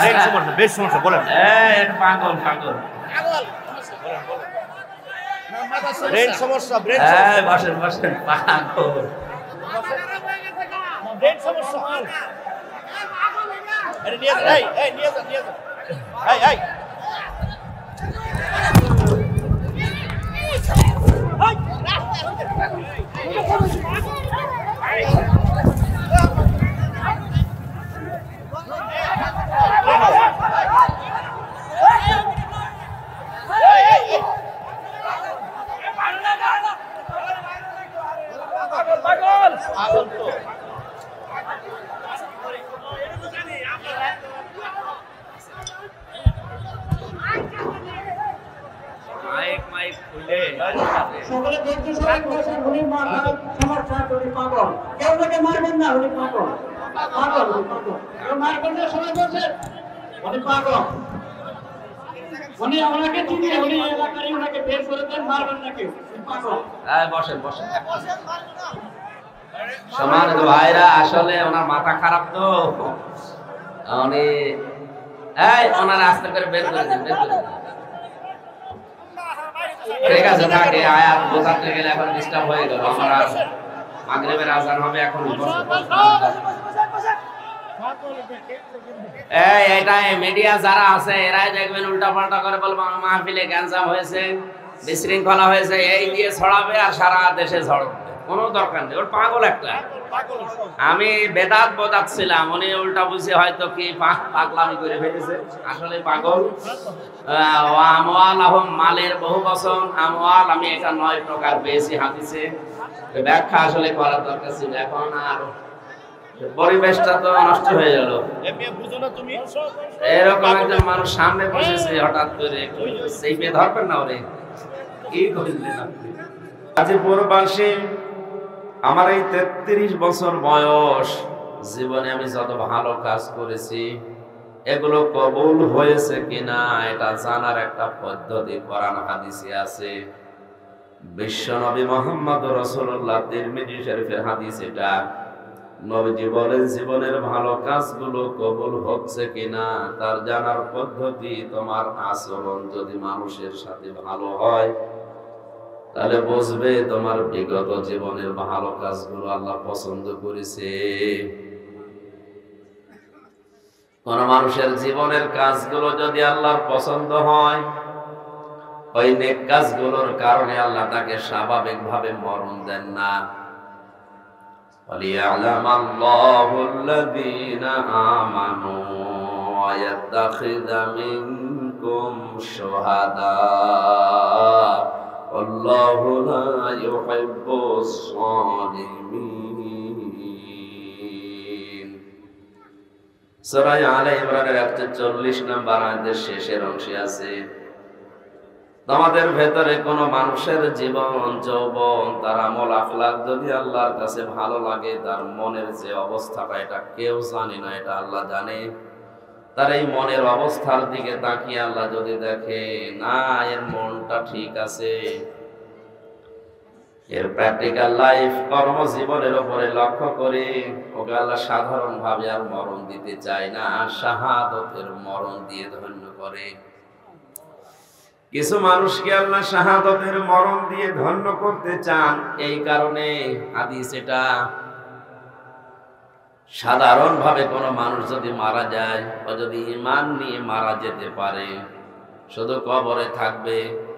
Brain সমস্যা, বেশ সমস্যা, বলেন। এটা পাগল পাগল ব্রেন সমস্যা, ব্রেন বসেন বসেন পাগল ব্রেন সমস্যা। আরে নিয়ে যান, এই নিয়ে যান, নিয়ে যান। এই সকলে দেখতে সবাই বলছেন উনি মাথার সমস্যা, উনি পাগল। কেউ তাকে মারবেন না, উনি পাগল পাগল উনি পাগল। কেউ মারবেন না, সবাই বলছেন উনি পাগল। উনি ওনাকে চিনি, উনি এলাকারই, ওনাকে বের করে দেন, মারবেন না কেউ, উনি পাগল। বসেন বসেন সম্মানিত ভাইরা, আসলে ওনার মাথা খারাপ তো উনি ওনার আস্তে করে বের করে দিন, বের করে দিন। ঠিক আছে, তাকে আয়াত বোঝাতে গেলে এখন ডিস্টার্ব হয়ে গেল। আমরা মাগরিবের আজান হবে এখন। এটা মিডিয়া যারা আছে এরাই দেখবেন উল্টা পাল্টা করে বলবো মাহফিলে গ্যাঞ্জাম হয়েছে, বিশৃঙ্খলা হয়েছে, এই দিয়ে ছড়াবে আর সারা দেশে ছড়াবে। কোনো দরকার নেই, ওর পাগল একটা। আমি বেদাত বোঝাচ্ছিলাম, উনি উল্টা বুঝে হয়তো কি পাগলামি করে ফেলেছে, আসলে পাগল। আমওয়াল আহম মালের বহু বচন, আমওয়াল আমি এটা 9 প্রকার পেয়েছি হাদিসে, ব্যাখ্যা আসলে করার দরকার ছিল। এখন আর পরিবেশটা তো নষ্ট হয়ে গেল। এরকম একজন মানুষ সামনে বসেছে, হঠাৎ করে সেই মেয়ে ধরবেন না, ওরে কি করলেন আপনি? গাজীপুরবাসী, আমার এই 33 বছর বয়স, জীবনে আমি যত ভালো কাজ করেছি এগুলো কবুল হয়েছে কিনা এটা জানার একটা পদ্ধতি কোরআন হাদিসে আছে। বিশ্বনবী মুহাম্মদ রাসূলুল্লাহ তিরমিজি শরীফের হাদিস এটা। নবীজি বলেন জীবনের ভালো কাজগুলো কবুল হচ্ছে কিনা তার জানার পদ্ধতি তোমার আচরণ যদি মানুষের সাথে ভালো হয় তাহলে বুঝবে তোমার বিগত জীবনের ভালো কাজগুলো আল্লাহ পছন্দ করেছে। কোন মানুষের জীবনের কাজগুলো যদি আল্লাহর পছন্দ হয়, ওই নেক কাজগুলোর কারণে আল্লাহ তাকে স্বাভাবিকভাবে মরণ দেন না। وَلِيَعْلَمَ اللَّهُ الَّذِينَ آمَنُوا وَيَتَّخِذَ مِنكُمْ شُهَدَاءَ وَاللَّهُ لَا يُحِبُّ الظَّالِمِينَ। সূরা আলে ইমরানের 140 নম্বর আয়াতের শেষের অংশে আছে, তোমাদের ভেতরে কোন মানুষের জীবন যৌবন তার আমল আখলাক যদি আল্লাহর কাছে ভালো লাগে, তার মনের যে অবস্থাটা এটা কেউ জানে না, এটা আল্লাহ জানে। তার এই মনের অবস্থার দিকে তাকিয়ে আল্লাহ যদি দেখে না এর মনটা ঠিক আছে, এর প্র্যাকটিক্যাল লাইফ কর্মজীবনের উপরে লক্ষ্য করে ওকে আল্লাহ সাধারণ ভাবে আর মরণ দিতে চায় না, শাহাদতের মরণ দিয়ে ধন্য করে। কিছু মানুষকে আল্লাহ শাহাদতের মরণ দিয়ে ধন্য করতে চান, এই কারণে হাদিস এটা। সাধারণ ভাবে কোনো মানুষ যদি মারা যায় ও যদি ঈমান নিয়ে মারা যেতে পারে, শুধু কবরে থাকবে,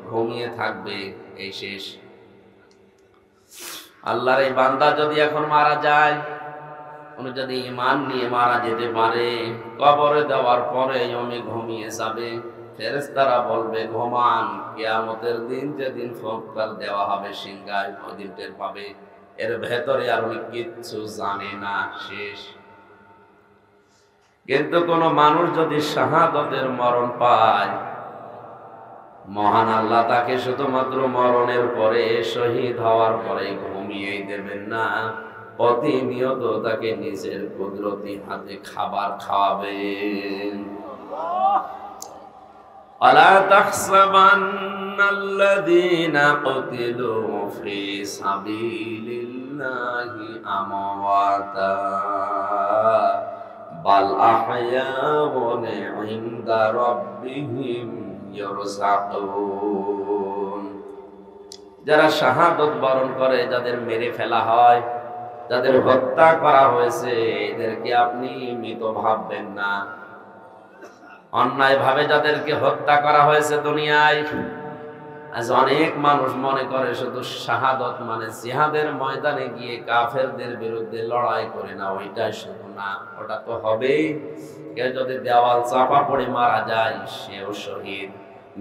ঘুমিয়ে থাকবে, এই শেষ। আল্লাহর এই বান্দা যদি এখন মারা যায়, উনি যদি ঈমান নিয়ে মারা যেতে পারে, কবরে দেওয়ার পরে উনি ঘুমিয়ে যাবে, ফেরেশতারা বলবে ঘুমান, কিয়ামতের দিন যেদিন ফুৎকার দেওয়া হবে সিংহায়, ওই দিন টের পাবে এর ভেতরে আর উনি কিচ্ছু জানে না, শেষ। কিন্তু কোন মানুষ যদি শাহাদতের মরণ পায়, মহান আল্লাহ তাকে শুধুমাত্র মরণের পরে, শহীদ হওয়ার পরে ঘুমিয়েই দেবেন না, প্রতিনিয়ত তাকে নিজের কুদরতি হাতে খাবার খাওয়াবেন। আলা তাহসাবান্নাল্লাযীনা কুতিলু ফি সাবিলিল্লাহি আমওয়াতা বাল আহয়াউন ইনদা রাব্বিহিম ইরযাকুন। যারা শাহাদত বরণ করে, যাদের মেরে ফেলা হয়, যাদের হত্যা করা হয়েছে, এদেরকে আপনি মৃত ভাববেন না। অন্যায় ভাবে যাদেরকে হত্যা করা হয়েছে দুনিয়ায়, আজ অনেক মানুষ মনে করে শুধু শাহাদত মানে জিহাদের ময়দানে গিয়ে কাফেরদের বিরুদ্ধে লড়াই করে না, ওইটাই শুধু না, ওটা তো হবেই। কেউ যদি দেওয়াল চাপা পড়ে মারা যায়, সেও শহীদ।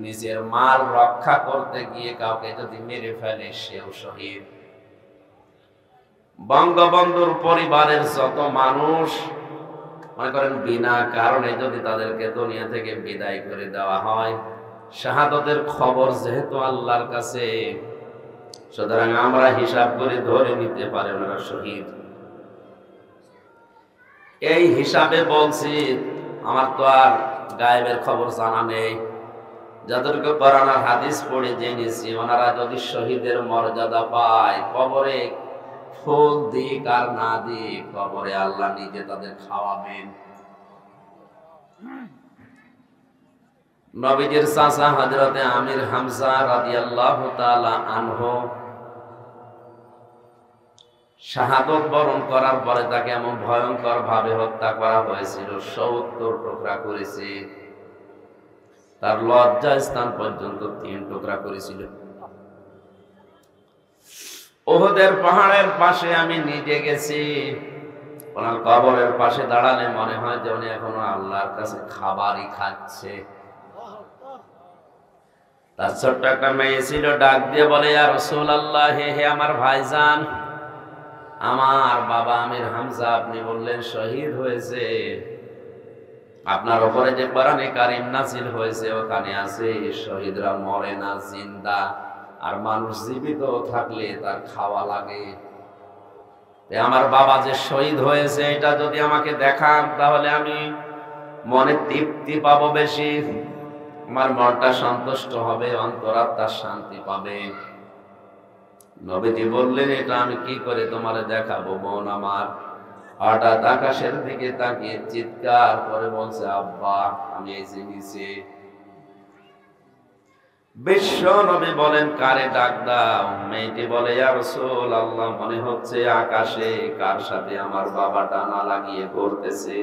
নিজের মাল রক্ষা করতে গিয়ে কাউকে যদি মেরে ফেলে, সেও শহীদ। বঙ্গবন্ধুর পরিবারের যত মানুষ মনে করেন বিনা কারণে যদি তাদেরকে দুনিয়া থেকে বিদায় করে দেওয়া হয়, শাহাদতের খবর যেহেতু আল্লাহর কাছে, সুতরাং আমরা হিসাব করে ধরে নিতে পারি ওনারা শহীদ। এই হিসাবে বলছি, আমার তো আর গায়েবের খবর জানা নেই। যাদেরকে কোরআন আর হাদিস পড়ে জেনেছি, ওনারা যদি শহীদের মর্যাদা পায়, কবরে ফুল দিক আর না দিক, কবরে আল্লাহ নিজে তাদের খাওয়াবেন। নবীজির চাচা হযরতে আমির হামজা রাদিয়াল্লাহু তাআলা আনহু শাহাদত বরণ করার পরে তাকে এমন ভয়ঙ্কর ভাবে হত্যা করা হয়েছিল, ৭০ টুকরা করেছে। তার লজ্জা স্থান পর্যন্ত ৩ টুকরা করেছিল। উহুদের পাহাড়ের পাশে আমি নিজে গেছি। ওনার কবরের পাশে দাঁড়ালে মনে হয় যে উনি এখনো আল্লাহর কাছে খাবারই খাচ্ছে। তার ছোট্ট একটা মেয়ে ছিল, ডাক দিয়ে বলে, ইয়া রাসূলুল্লাহ, হে আমার ভাইজান, আমার বাবা আমির হামজা আপনি বললেন শহীদ হয়েছে, আপনার উপরে যে কোরআনে কারীম নাযিল হয়েছে ওখানে আছে শহীদরা মরে না, জিন্দা। আর মানুষ জীবিত থাকলে তার খাওয়া লাগে। আমার বাবা যে শহীদ হয়েছে এটা যদি আমাকে দেখান, তাহলে আমি মনে তৃপ্তি পাবো বেশি, আমার মনটা সন্তুষ্ট হবে, অন্তরাত্মার শান্তি পাবে। নবীজি বললেন, এটা আমি কি করে তোমারে দেখাবো বোন আমার? হঠাৎ আকাশের দিকে তাকিয়ে চিৎকার করে বলছে, আব্বা আমি এই যে নিচে। বিশ্ব নবী বলেন, কারে ডাক দাও? মেয়েটি বলে, ইয়া রাসূলুল্লাহ, মনে হচ্ছে আকাশে কার সাথে আমার বাবা ডানা লাগিয়ে ঘুরতেছে।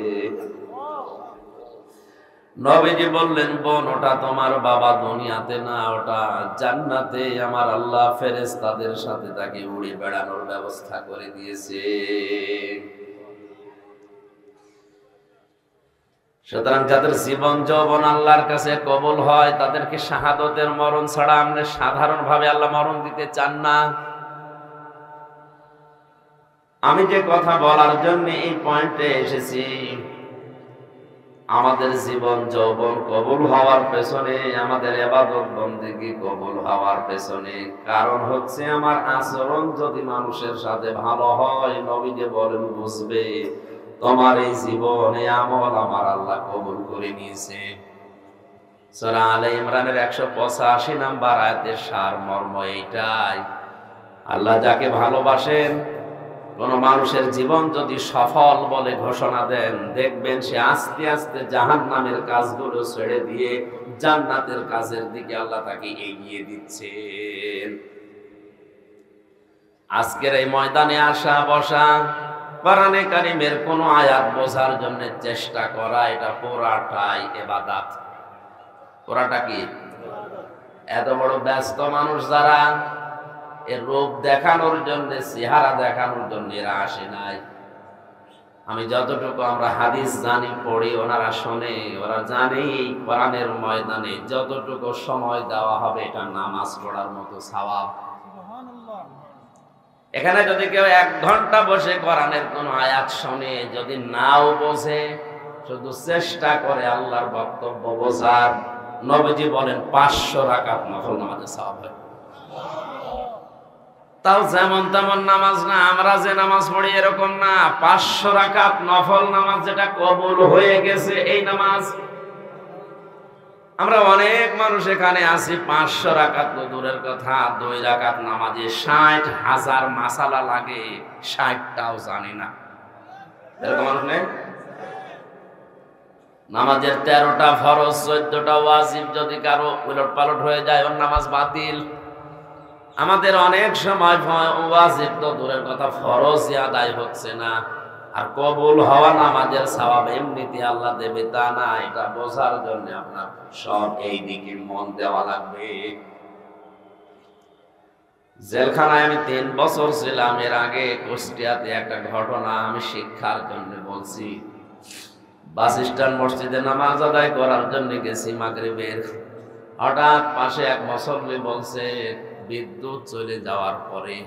নবীজি বললেন, বোন ওটা তোমার বাবা দুনিয়াতে না, ওটা জান্নাতে আমার আল্লাহ ফেরেশতাদের সাথে তাকে উড়ে বেড়ানোর ব্যবস্থা করে দিয়েছে। সুতরাং যাদের জীবন যৌবন আল্লাহর কাছে কবুল হয়, তাদেরকে শাহাদতের মরণ ছাড়া আমরা সাধারণভাবে আল্লাহ মরণ দিতে চান না। আমি যে কথা বলার জন্য এই পয়েন্টে এসেছি, আমাদের জীবন যৌবন কবুল হওয়ার পেছনে, আমাদের ইবাদত বন্দেগী কবুল হওয়ার পেছনে কারণ হচ্ছে আমার আচরণ যদি মানুষের সাথে ভালো হয়, নবী যে বলেন বুঝবে তোমার এই জীবনে আমল আমার আল্লাহ কবুল করে নিয়েছে। সূরা আলে ইমরানের 185 নম্বর আয়াতের সারমর্ম এইটাই। আল্লাহ যাকে ভালোবাসেন, কোন মানুষের জীবন যদি সফল বলে ঘোষণা দেন, দেখবেন সে আস্তে আস্তে জাহান্নামের কাজগুলো ছেড়ে দিয়ে জান্নাতের কাজের দিকে আল্লাহ তাকে এগিয়ে দিচ্ছেন। আজকের এই ময়দানে আসা বসা, কোরআনে কারীমের কোন আয়াত বোঝার জন্য চেষ্টা করা, এটা পুরাটাই ইবাদত। পুরাটা কি? এত বড় ব্যস্ত মানুষ যারা, এর রূপ দেখানোর জন্য, চেহারা দেখানোর জন্য এরা আসে নাই। আমি যতটুকু আমরা হাদিস জানি, পড়ি, ওনারা শোনে, ওরা জানে এই কোরআনের ময়দানে যতটুকু সময় দেওয়া হবে এটা নামাজ পড়ার মতো সওয়াব। এখানে যদি কেউ 1 ঘন্টা বসে কোরআনের কোন আয়াত শোনে, যদি নাও বোঝে, শুধু চেষ্টা করে আল্লাহর বক্তব্য বোঝার, নবীজি বলেন 500 রাকাত নফল নামাজের সওয়াব হয়। তাও যেমন তেমন নামাজ না, আমরা যে নামাজ পড়ি এরকম না, 500 রাকাত নফল নামাজ যেটা কবুল হয়ে গেছে এই নামাজ। আমরা অনেক মানুষ এখানে আছি, 500 রাকাত তো দূরের কথা, 2 রাকাত নামাজে 60,000 মাসালা লাগে, 60টাও জানি না, এরকম মানুষ নেই? নামাজের 13টা ফরজ 14টা ওয়াজিব, যদি কারো উলট পালট হয়ে যায় ওর নামাজ বাতিল। আমাদের অনেক সময় ওয়াজিব তো দূরের কথা, ফরজই আদায় হচ্ছে না। আর কবুল হওয়া নামাজের সওয়াব এমনিতে আল্লাহ দেবে তা না, এটা বোঝার জন্য আপনার সব এই দিকে মন দেওয়া লাগবে। জেলখানায় আমি 3 বছর ছিলাম। এর আগে কুষ্টিয়াতে একটা ঘটনা আমি শিক্ষার জন্য বলছি। বাস স্ট্যান্ড মসজিদে নামাজ আদায় করার জন্য গেছি মাগরিবের। হঠাৎ পাশে এক মুসল্লি বলছে, বিদ্যুৎ চলে যাওয়ার পরে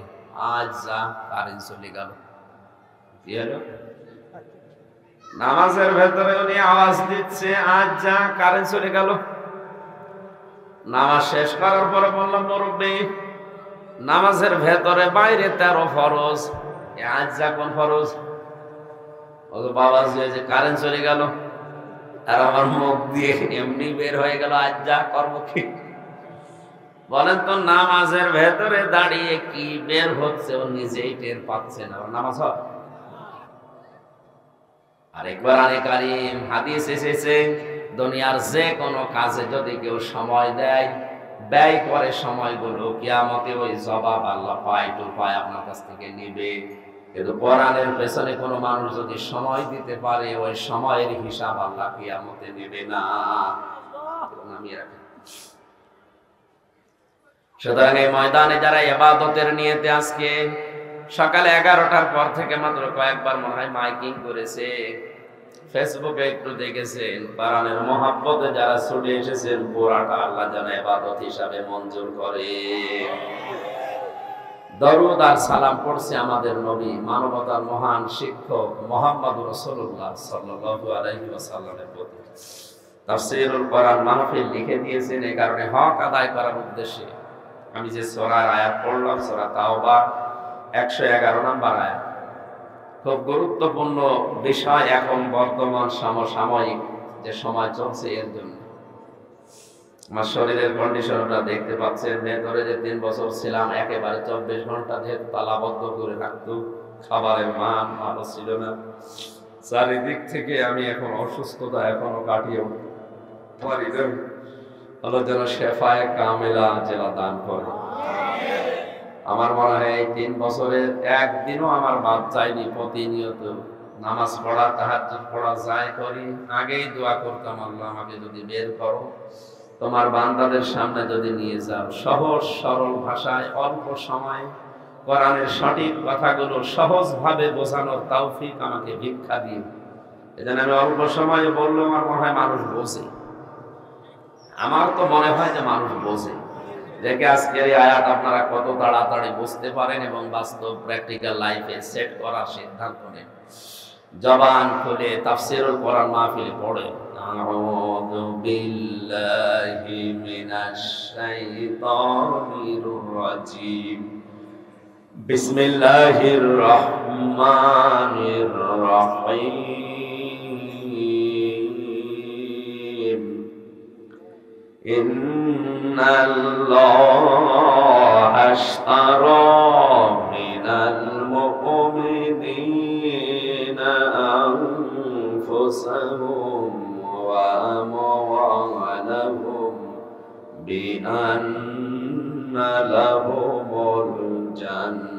আজ যা কারেন্ট চলে গেল। কি হলো? নামাজের ভেতরে উনি আওয়াজ দিচ্ছে, আজ যা কারেন্ট চলে গেল। নামাজ শেষ করার পরে বললাম, মুরব্বী, নামাজের ভেতরে বাইরে 13 ফরজ, আজ যা কোন ফরজ? বাবা যে কারেন্ট চলে গেল। আর আমার মুখ দিয়ে এমনি বের হয়ে গেল, আজ যা করবো কি? বলেন তো, নামাজের ভেতরে দাঁড়িয়ে কি বের হচ্ছে ও নিজেই টের পাচ্ছে না। নামাজ হয়? আরেকবার কারীম হাদিস এসেছে, দুনিয়ার যে কোনো কাজে যদি কেউ সময় দেয়, ব্যয় করে সময়গুলো, কিয়ামতে ওই জবাব আল্লাহ পায় টু পায় আপনার কাছ থেকে নিবে। কিন্তু কোরআনের পেছনে কোনো মানুষ যদি সময় দিতে পারে, ওই সময়ের হিসাব আল্লাহ কিয়ামতে নেবে না। নামিয়ে রাখেন। সুতরাং এই ময়দানে যারা ইবাদতের নিয়তে আজকে সকালে 11টার পর থেকে মাত্র কয়েকবার মনে হয় মাইকিং করেছে, ফেসবুকে একটু দেখেছেন, কোরআনের মহব্বতে যারা ছুটে এসেছেন, পুরাটা আল্লাহ যেন ইবাদত হিসাবে মঞ্জুর করে। দরুদ আর সালাম পড়ছে আমাদের নবী, মানবতার মহান শিক্ষক মুহাম্মদুর রাসূলুল্লাহ সাল্লাল্লাহু আলাইহি ওয়াসাল্লামের প্রতি। তাফসীরুল কোরআন মাহফিল লিখে দিয়েছেন এই কারণে, হক আদায় করার উদ্দেশ্যে। আমি যে সূরার আয়াত পড়লাম, সূরা তাওবা 111 নম্বর আয়াত, খুব গুরুত্বপূর্ণ বিষয় এখন বর্তমান সমসাময়িক যে সময় চলছে এর জন্য। আমার শরীরের কন্ডিশনটা দেখতে পাচ্ছেন। ভেতরে যে 3 বছর ছিলাম, একেবারে 24 ঘন্টা যেহেতু তালাবদ্ধ করে রাখতো, খাবারের মান ভালো ছিল না। চারিদিক থেকে আমি এখন অসুস্থতা এখনো কাটিয়ে উঠতে পারি না। আল্লাহ যেন শেফায়ে কামেলা জেলা দান করে। আমার মনে হয় এই 3 বছরের একদিনও আমার বাদ যায়নি। প্রতিনিয়ত নামাজ পড়া, তাহাজ্জুদ পড়া যাই করি, আগেই দোয়া করতাম, আল্লাহ আমাকে যদি বের করো, তোমার বান্দাদের সামনে যদি নিয়ে যাও, সহজ সরল ভাষায় অল্প সময় কোরআনের সঠিক কথাগুলো সহজভাবে বোঝানোর তৌফিক আমাকে ভিক্ষা দিন। এজন্য আমি অল্প সময়ে বললে আমার মনে হয় মানুষ বোঝে। আমার তো মনে হয় যে মানুষ বোঝে। দেখে আজকের এই আয়াত আপনারা কত তাড়াতাড়ি বুঝতে পারেন এবং বাস্তব প্র্যাকটিক্যাল লাইফে সেট করার সিদ্ধান্ত নেন। জবান খুলে তাফসীরুল কোরআন মাহফিল পড়ে, আউযু বিল্লাহি মিনাশ শাইতানির রাজিম, বিসমিল্লাহির রহমানির রহিম, ইন্নাল্লাহা আশতারা মিনাল মুমিনিনা আনফুসাহুম ওয়া আমওয়ালাহুম বিআন্না লাহুমুল জান্নাহ।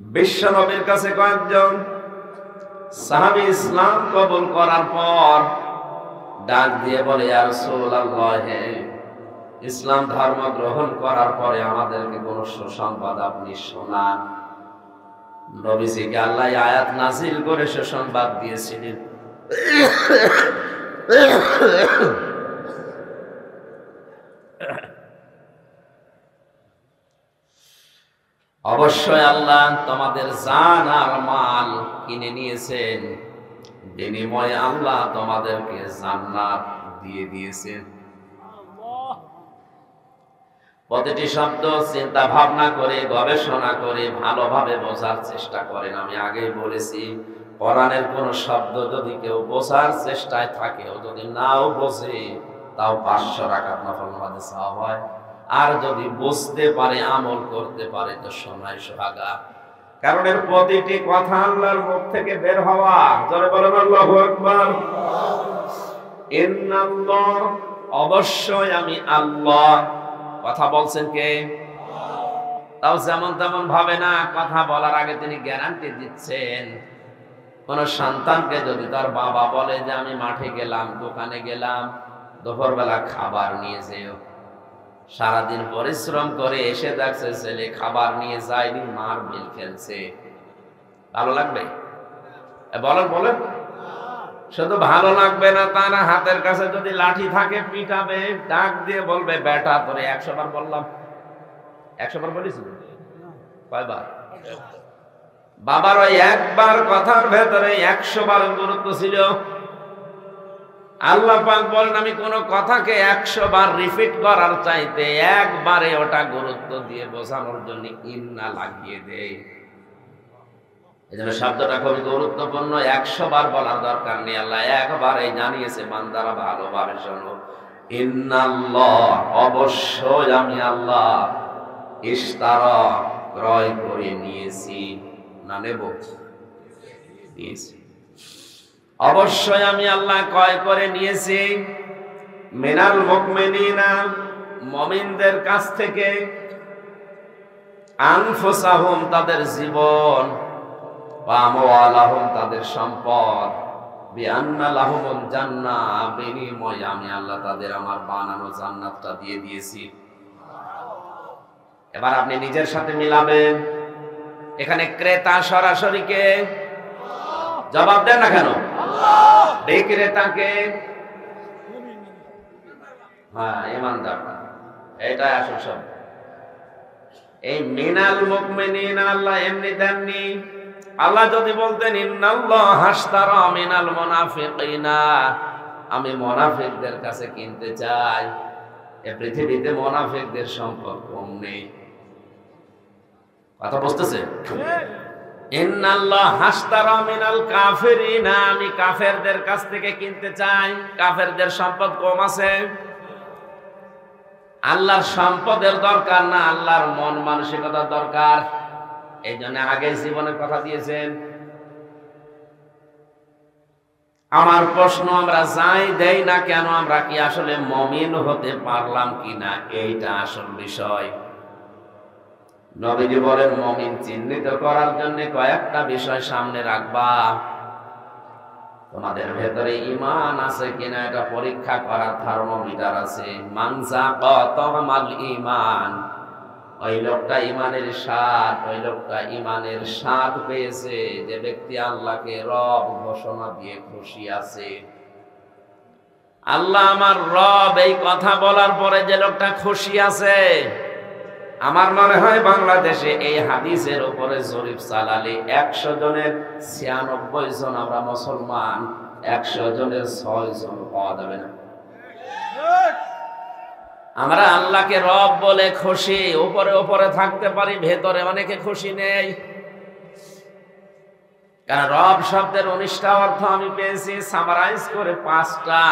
বিশ্বনবীর কাছে কয়েকজন সাহাবী ইসলাম কবুল করার পর ডাক দিয়ে বলে, ইয়া রাসূলুল্লাহ, ইসলাম ধর্ম গ্রহণ করার পরে আমাদেরকে কোন সুসংবাদ আপনি শোনান। নবীজিকে আল্লাহ আয়াত নাযিল করে সুসংবাদ দিয়েছিলেন, অবশ্যই আল্লাহ তোমাদের জান আর মাল কিনে নিয়েছেন, বিনিময়ে আল্লাহ তোমাদেরকে জান্নাত দিয়ে দিয়েছেন। প্রতিটি শব্দ চিন্তা ভাবনা করে গবেষণা করে ভালোভাবে বোঝার চেষ্টা করেন। আমি আগেই বলেছি, কোরআনের কোন শব্দ যদি কেউ বোঝার চেষ্টায় থাকে, ও যদি নাও বোঝে, তাও 500 রাকাত নফল নামাজে সওয়াব হয়। আর যদি বুঝতে পারে, আমল করতে পারে, তো সোনায় সোহাগা। কারণ এর প্রতিটি কথা আল্লাহর মুখ থেকে বের হওয়া। জোরে বলেন আল্লাহু আকবার। ইন্নাল্লাহ, অবশ্যই আমি আল্লাহ। কথা বলছেন কে? তাও যেমন তেমন ভাবে না, কথা বলার আগে তিনি গ্যারান্টি দিচ্ছেন। কোন সন্তানকে যদি তার বাবা বলে যে আমি মাঠে গেলাম, দোকানে গেলাম, দুপুরবেলা খাবার নিয়ে যেও, সারাদিন পরিশ্রম করে এসে দেখছে ছেলে খাবার নিয়ে যায়নি, মার মিল খেলছে, ভালো লাগবে? বলেন বলেন। শুধু ভালো লাগবে না তা না, হাতের কাছে যদি লাঠি থাকে পিটাবে, ডাক দিয়ে বলবে বেটা তোরে 100 বার বললাম। 100 বার বলিস? কয়বার? বাবার ওই একবার কথার ভেতরে 100 বার গুরুত্ব ছিল। আল্লাহ পাক বলেন আমি কোন কথাকে 100 বার রিপিট করার চাইতে একবারে ওটা গুরুত্ব দিয়ে বোঝানোর জন্য ইন্না লাগিয়ে দেয়। এজন্য শব্দটা খুবই গুরুত্বপূর্ণ। 100 বার বলার দরকার নেই, আল্লাহ একবারে জানিয়েছে বান্দারা ভালোভাবে শোনো। ইন্নাল্লাহ, অবশ্যই আমি আল্লাহ, ইশতারা, ক্রয় করে নিয়েছি, না নেব, নিয়েছি। অবশ্যই আমি আল্লাহ ক্রয় করে নিয়েছি মিনাল মুমিনিনা, মুমিনদের কাছ থেকে, আনফুসাহুম, তাদের জীবন, ওয়া আমওয়ালাহুম, তাদের সম্পদ, বিআন্না লাহুমুল জান্নাহ, বিনিময়ে আমি আল্লাহ তাদের আমার বানানো জান্নাতটা দিয়ে দিয়েছি। এবার আপনি নিজের সাথে মিলাবেন। এখানে ক্রেতা সরাসরি কে? জবাব দেন না কেন? বিক্রেতাকে? হ্যাঁ, ইমানদার, এটা আসল শব্দ। এই মিনাল মুমিনিনা আল্লাহ এমনি দেননি। আল্লাহ যদি বলতেন ইন্নাল্লাহ হাশতারা মিনাল মুনাফিকিনা, আমি মুনাফিকদের কাছে কিনতে চাই, এই পৃথিবীতে মুনাফিকদের সম্পদ কম নেই। কথা বুঝতেছে? ইন্নাল্লাহ হাশতারা মিনাল কাফিরিনা, আমি কাফেরদের কাছ থেকে কিনতে চাই, কাফেরদের সম্পদ কম আছে। আল্লাহর সম্পদের দরকার না, আল্লাহর মন মানসিকতার দরকার। এই জন্য আগে জীবনের কথা দিয়েছেন। আমার প্রশ্ন, আমরা যাই দেই না কেন, আমরা কি আসলে মুমিন হতে পারলাম কিনা, এইটা আসল বিষয়। নবীজি বলেন মুমিন চিহ্নিত করার জন্য কয়েকটা বিষয় সামনে রাখবা। তোমাদের ভেতরে ঈমান আছে কিনা এটা পরীক্ষা করার থার্মোমিটার আছে। মানসা কতমাল ঈমান, ওই লোকটা ঈমানের স্বাদ, ওই লোকটা ঈমানের স্বাদ পেয়েছে যে ব্যক্তি আল্লাহকে রব ঘোষণা দিয়ে খুশি আছে। আল্লাহ আমার রব, এই কথা বলার পরে যে লোকটা খুশি আছে, আমার মনে হয় বাংলাদেশে এই হাদিসের উপরে জরিপ চালালে 100 জনের 96 জন আমরা মুসলমান, 100 জনের 6 জন পাওয়া যাবে না। আমরা আল্লাহকে রব বলে খুশি, উপরে উপরে থাকতে পারি, ভেতরে অনেকে খুশি নেই। কারণ রব শব্দের 19টা অর্থ আমি পেয়েছি, সামারাইজ করে 5টা।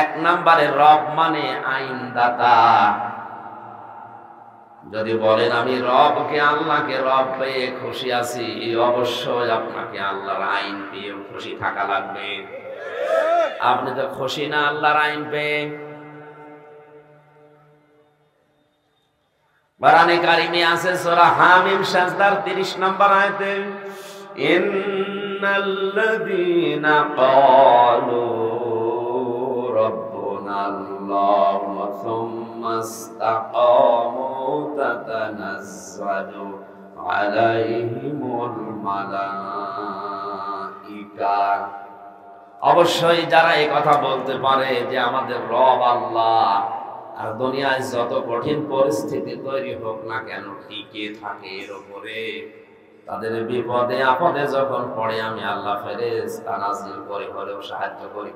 1 নম্বরে রব মানে আইনদাতা। যদি বলেন আমি রবকে, আল্লাহকে রব পেয়ে খুশি আছি, অবশ্যই আপনাকে আল্লাহর আইন পেয়ে খুশি থাকা লাগবে। আপনি তো খুশি না আল্লাহর আইন পেয়ে। কোরআনে কারিমে আছে সূরা হামিম সাজদার 30 নম্বর আয়াতে, ইন্নাল্লাযীনা ক্বালু রাব্বুনাল্লাহু সুম্মা ইসতাকামু তাতানাজ্জালু আলাইহিমুল মালাইকা। অবশ্যই যারা এই কথা বলতে পারে যে আমাদের রব আল্লাহ, আর দুনিয়ায় যত কঠিন পরিস্থিতি তৈরি হোক না কেন টিকে থাকে এর উপরে, তাদের বিপদে আপদে যখন পড়ে আমি আল্লাহ ফেরেশতা নাযিল করে হলেও সাহায্য করি।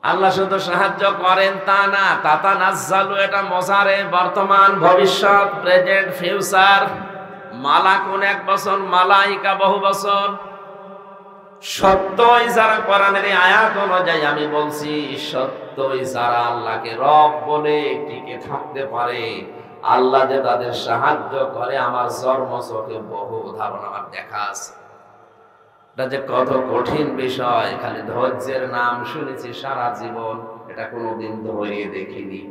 আল্লাহ শুধু সাহায্য করেন তা না, তাতানাজ্জালু এটা মজারে, বর্তমান, ভবিষ্যৎ, প্রেজেন্ট, ফিউচার। মালাকুন 1 বছর, মালাইকা বহু বছর। সত্যই যারা কোরআনের আয়াত অনুযায়ী আমি বলছি, সত্যই যারা আল্লাহকে রব বলে টিকে থাকতে পারে, আল্লাহ যে তাদের সাহায্য করে আমার জন্ম চোখে বহু উদাহরণ আমার দেখা আছে। এটা যে কত কঠিন বিষয়, খালি ধৈর্যের নাম শুনেছি সারা জীবন, এটা কোনোদিন ধরে দেখিনি।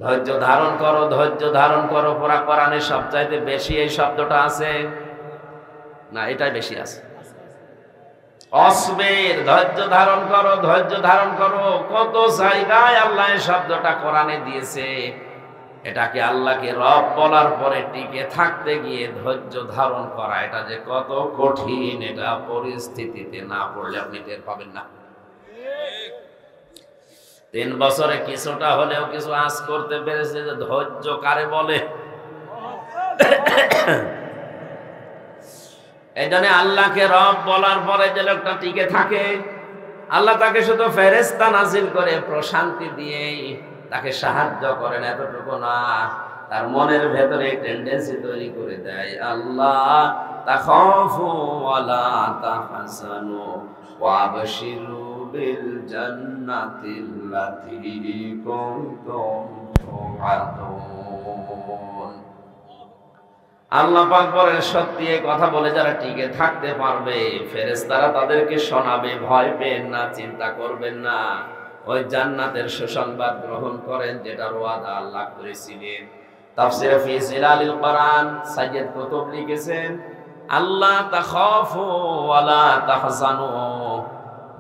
ধৈর্য ধারণ করো, ধৈর্য ধারণ করো, পুরা কোরআনে সবচাইতে বেশি এই শব্দটা আছে না, এটাই বেশি আছে। অসবের, ধৈর্য ধারণ করো, ধৈর্য ধারণ করো, কত জায়গায় আল্লাহ এই শব্দটা কোরআনে দিয়েছে। এটাকে আল্লাহকে রব বলার পরে টিকে থাকতে গিয়ে ধৈর্য ধারণ করা, এটা যে কত কঠিন, এটা পরিস্থিতিতে না পড়লে আপনি টের পাবেন না। 3 বছরে কিছুটা হলেও কিছু আঁচ করতে পেরেছে, যে ধৈর্য কারে বলে। এই জন্য আল্লাহকে রব বলার পরে যে লোকটা টিকে থাকে, আল্লাহ তাকে শুধু ফেরেশতা নাজিল করে প্রশান্তি দিয়েই তাকে সাহায্য করেন এতটুকু না, তার মনের ভেতরে টেন্ডেন্সি তৈরি করে দেয়, আল্লাহ তাখাফু ওয়ালা তাহজানু ওয়াবশিরু বিল জান্নাতিল্লাতী কুনতুম তুআদুন। আল্লাহ পাক বলেন, সত্যি এই কথা বলে যারা টিকে থাকতে পারবে, ফেরেশতারা তাদেরকে শোনাবে, ভয় পেন না, চিন্তা করবেন না, ওই জান্নাতের সুসংবাদ গ্রহণ করেন যেটার ওয়াদা আল্লাহ করেছিলেন। তাফসীরে ফি জিলালিল কোরআন সাইয়্যিদ কুতুব লিখেছেন, আল্লাহ তাখাফু ওয়ালা তাহজানু,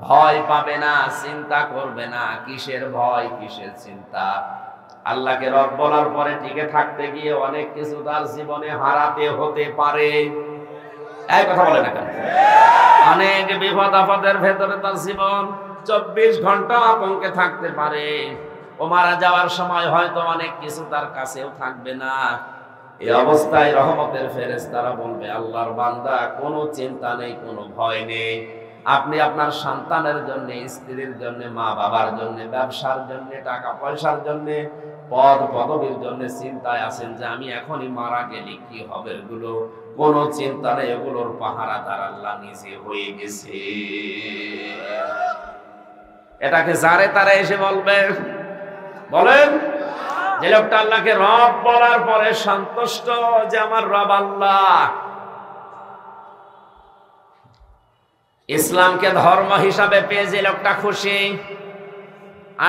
ভয় পাবে না, চিন্তা করবে না। কিসের ভয়, কিসের চিন্তা? আল্লাহকে রব বলার পরে টিকে থাকতে গিয়ে অনেক কিছু তার জীবনে হারাতে হতে পারে। এই কথা বলে না কেন? অনেক বিপদ আপদের ভেতরে তার জীবন 24 ঘন্টা আতঙ্কে থাকতে পারে। ও মারা যাওয়ার সময় হয়তো অনেক কিছু তার কাছেও থাকবে না। এই অবস্থায় রহমতের ফেরেশতারা বলবে, আল্লাহর বান্দা, কোনো চিন্তা নেই, কোনো ভয় নেই। আপনি আপনার সন্তানের জন্য, স্ত্রীর জন্য, মা বাবার জন্য, ব্যবসার জন্য, টাকা পয়সার জন্য, পদ পদবীর জন্য চিন্তায় আছেন যে আমি এখনই মারা গেলে কি হবে। এগুলো কোনো চিন্তা নেই, এগুলোর পাহারাদার আল্লাহ নিজে হয়ে গেছে। এটাকে যারে তারা এসে বলবে, বলেন যে লোকটা আল্লাহকে রব বলার পরে সন্তুষ্ট যে আমার রব আল্লাহ, ইসলামকে ধর্ম হিসাবে পেয়ে যে লোকটা খুশি।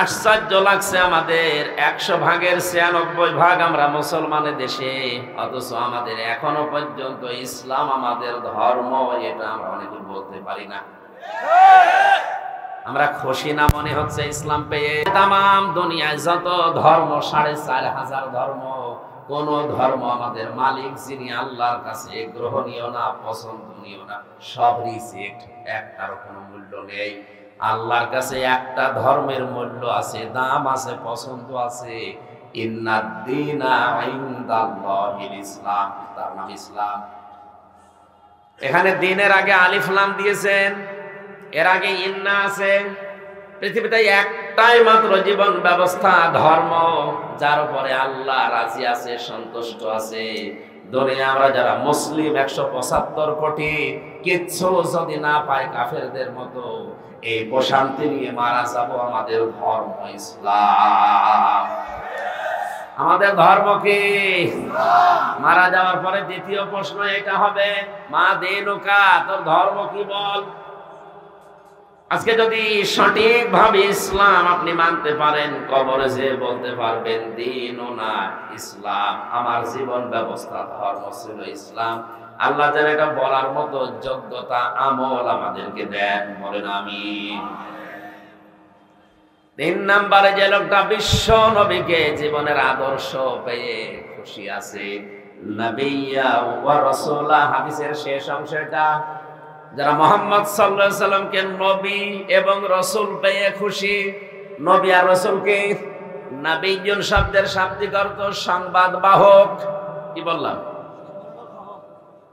আশ্চর্য লাগছে, আমাদের 100 ভাগের 96 ভাগ আমরা মুসলমানের দেশে, অথচ আমাদের এখনো পর্যন্ত ইসলাম আমাদের ধর্ম, এটা আমরা অনেকে বলতে পারি না। আমরা খুশি না মনে হচ্ছে ইসলাম পেয়ে? তামাম দুনিয়ায় যত ধর্ম, 4500 ধর্ম, কোন ধর্ম আমাদের মালিক যিনি আল্লাহর কাছে গ্রহণীয় না, পছন্দনীয় না, সব রিজেক্ট, একটারও কোনো মূল্য নেই। আল্লাহর কাছে একটা ধর্মের মূল্য আছে, দাম আছে, পছন্দ আছে। ইন্নাদ-দীনা ইনদাল্লাহিল ইসলাম, তার নাম ইসলাম। এখানে দ্বীনের আগে আলিফ লাম দিয়েছেন, এর আগে ইন্না আছে। পৃথিবীতে একটাই মাত্র জীবন ব্যবস্থা, ধর্ম, যার উপরে আল্লাহ রাজি আছে, সন্তুষ্ট আছে। দুনিয়া আমরা যারা মুসলিম 175 কোটি, কিচ্ছু যদি না পায় কাফেরদের মতো, এই প্রশান্তি নিয়ে মারা যাব। আমাদের ধর্ম ইসলাম। আমাদের ধর্ম কি? মারা যাওয়ার পরে দ্বিতীয় প্রশ্ন এটা হবে, মা দিনুকা, তোর ধর্ম কি বল। আজকে যদি সঠিকভাবে ইসলাম আপনি মানতে পারেন, কবরে যে বলতে পারবেন দীনুনা ইসলাম, আমার জীবন ব্যবস্থা ধর্ম ছিল ইসলাম। আল্লাহ যেন এটা বলার মতো যোগ্যতা, আমল আমাদেরকে দেন, বলেন আমিন। 3 নম্বরে যে লোকটা বিশ্ব নবীকে জীবনের আদর্শ পেয়ে খুশি আছে, নবিয়্যা ওয়া রাসূলা, হাদিসের শেষ অংশটা, যারা মুহাম্মদ সাল্লাল্লাহু আলাইহি সাল্লামকে নবী এবং রাসূল পেয়ে খুশি। নবী আর রাসূলকে, নবিয়্যুন শব্দের শাব্দিক অর্থ সংবাদ বাহক। কি বললাম?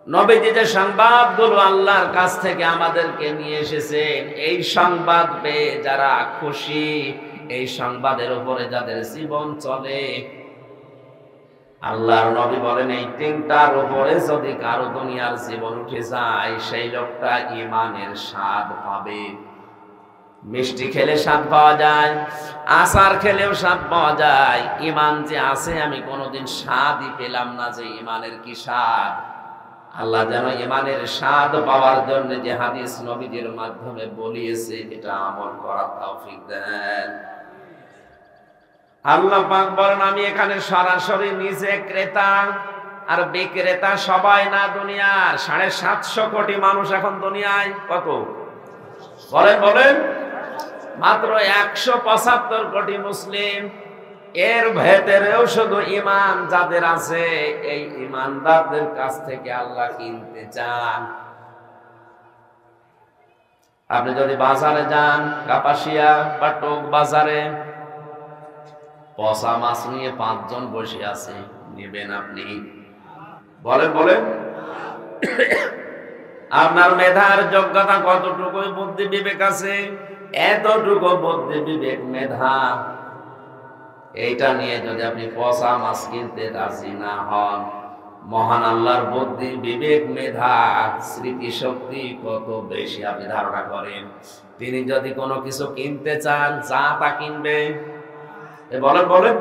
নবীজি যে সংবাদগুলো আল্লাহর কাছ থেকে আমাদেরকে নিয়ে এসেছেন, এই সংবাদ পেয়ে যারা খুশি, এই সংবাদের উপরে যাদের জীবন চলে, আল্লাহর নবী বলেন এই 3টার উপরে যদি কারো দুনিয়ার জীবন উঠে যায়, সেই লোকটা ঈমানের স্বাদ পাবে। মিষ্টি খেলে স্বাদ পাওয়া যায়, আচার খেলেও স্বাদ পাওয়া যায়। ঈমান যে আছে আমি কোনোদিন স্বাদই পেলাম না যে ঈমানের কি স্বাদ। আল্লাহ যেন ঈমানের স্বাদ পাওয়ার জন্য যে হাদিস নবীজির মাধ্যমে বলিয়েছে এটা আমল করার তৌফিক দেন। আল্লাহ পাক বলেন আমি এখানে সরাসরি নিজে ক্রেতা আর বিক্রেতা সবাই না দুনিয়ার 750 কোটি মানুষ এখন দুনিয়ায়। কত বলেন বলেন? মাত্র 175 কোটি মুসলিম। এর ভেতরেও শুধু ঈমান যাদের আছে এই ঈমানদারদের কাছ থেকে আল্লাহ কিনতে চান। আপনি যদি বাজারে যান, কাপাসিয়া বা টোক বাজারে, পচা মাছ নিয়ে 5 জন বসে আছে, নেবেন আপনি? বলেন বলেন? আপনার মেধার যোগ্যতা কতটুকু, বুদ্ধি বিবেক আছে? এতটুকু বুদ্ধি বিবেক মেধা, এইটা নিয়ে যদি আপনি পচা মাছ কিনতে রাজি না হন, মহান আল্লাহর বুদ্ধি বিবেক মেধা স্মৃতি শক্তি কত বেশি আপনি ধারণা করেন। তিনি যদি কোনো কিছু কিনতে চান যা তা কিনবে। বলেন বলেন?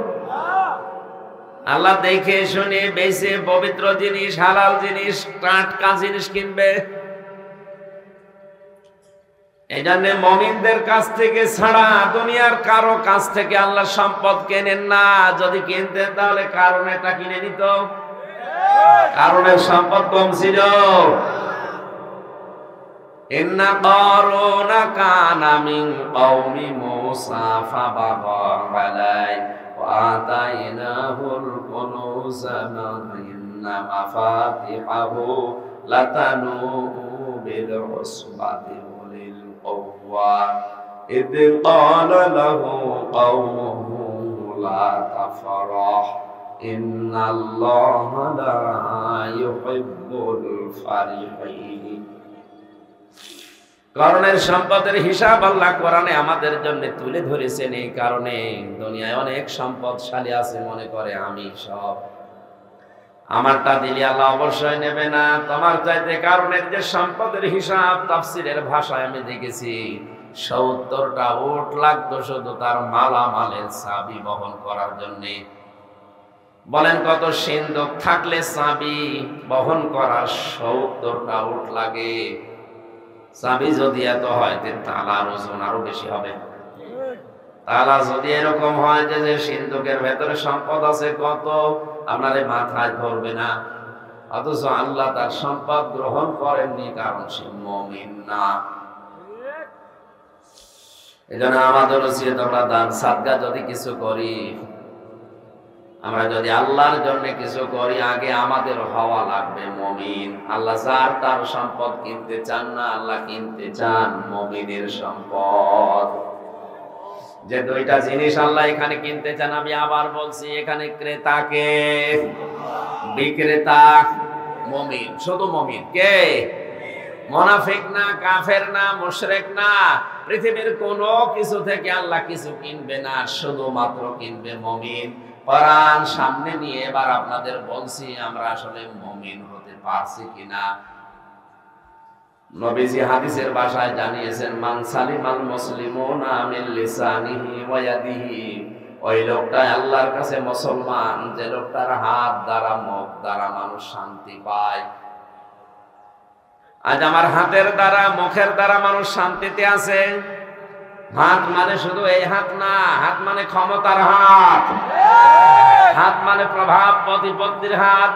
আল্লাহ দেখে শুনে বেশি পবিত্র জিনিস, হালাল জিনিস, টাটকা জিনিস কিনবে। এই জন্য মুমিনদের কাছ থেকে ছাড়া দুনিয়ার কারো কাছ থেকে আল্লাহ সম্পদ কেনেন না। যদি কিনতেন তাহলে কারণেটা কিনে নিত। কারণের সম্পদ কম ছিল। ইন্না কারুনা কানা মিন কওমি মূসা ফাবাগা আলাইহি ওয়া আতাইনাহুল কুনুযা মা ইন্না মাফাতিহাহু লাতানু বিল উসবাতি উলিল কুওয়া ইদ ক্বালা লাহু কওমুহু লা তাফরাহ ইন্নাল্লাহা লা ইউহিব্বুল ফারিহিন। কারণের সম্পদের হিসাব আল্লাহ কোরআনে আমাদের জন্য তুলে ধরেছেন। এই কারণে দুনিয়ায় অনেক সম্পদশালী আছে, মনে করে আমি সব, আমারটা দিলে আল্লাহ অবশ্যই নেবে না। তোমার চাইতে কারণের যে সম্পদের হিসাব তাফসীরের ভাষায় আমি দেখেছি 70টা উট লাগতো শুধু তার মালামালের চাবি বহন করার জন্য। বলেন কত সিন্ধুক থাকলে চাবি বহন করার 70টা উট লাগে। চাবি যদি এত হয় তালার ওজন আরো বেশি হবে। তালা যদি এরকম হয় যে সিন্ধুকের ভেতরে সম্পদ আছে কত, আপনার মাথায় ধরবে না। অথচ আল্লাহ তার সম্পদ গ্রহণ করেননি, কারণ সে মুমিন না। এজন্য আমাদের উচিত আমরা দান সাদকা যদি কিছু করি, আমরা যদি আল্লাহর জন্য কিছু করি, আগে আমাদের হওয়া লাগবে মুমিন। আল্লাহ যার তার সম্পদ কিনতে চান না, আল্লাহ কিনতে চান মুমিনের সম্পদ। যে দুইটা জিনিস আল্লাহ এখানে কিনতে চান, আমি আবার বলছি, এখানে ক্রেতাকে, বিক্রেতা মুমিন, শুধু মুমিন। কে? মুনাফিক না, কাফের না, মুশরিক না। পৃথিবীর কোনো কিছু থেকে আল্লাহ কিছু কিনবে না, শুধুমাত্র কিনবে মুমিন। কোরআন সামনে নিয়ে এবার আপনাদের বলছি আমরা আসলে মুমিন হতে পারছি কিনা। নবীজি হাদিসের ভাষায় জানিয়েছেন, মান সালিমাল মুসলিমুনা মিন লিসানিহি ওয়া ইয়াদিহি, ওই লোকটা আল্লাহর কাছে মুসলমান যে লোকটার হাত দ্বারা মুখ দ্বারা মানুষ শান্তি পায়। আজ আমার হাতের দ্বারা মুখের দ্বারা মানুষ শান্তিতে আছে। হাত মানে শুধু এই হাত না, হাত মানে ক্ষমতার হাত, হাত মানে প্রভাব প্রতিপত্তির হাত,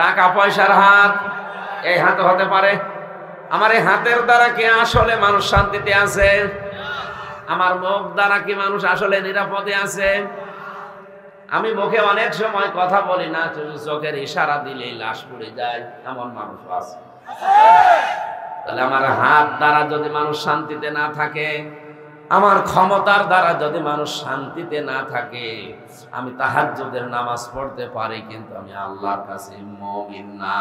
টাকা পয়সার হাত। এই হাত হতে পারে। আমার এই হাতের দ্বারা কি আসলে মানুষ শান্তিতে আছে? আমার মুখ দ্বারা কি মানুষ আসলে নিরাপদে আছে? আমি মুখে অনেক সময় কথা বলি না, চোখের ইশারা দিলেই লাশ পড়ে যায়, এমন মানুষ আছে। তাহলে আমার হাত দ্বারা যদি মানুষ শান্তিতে না থাকে, আমার ক্ষমতার দ্বারা যদি মানুষ শান্তিতে না থাকে, আমি তাহাজ্জুদের নামাজ পড়তে পারি, কিন্তু আমি আল্লাহর কাছে মুমিন না।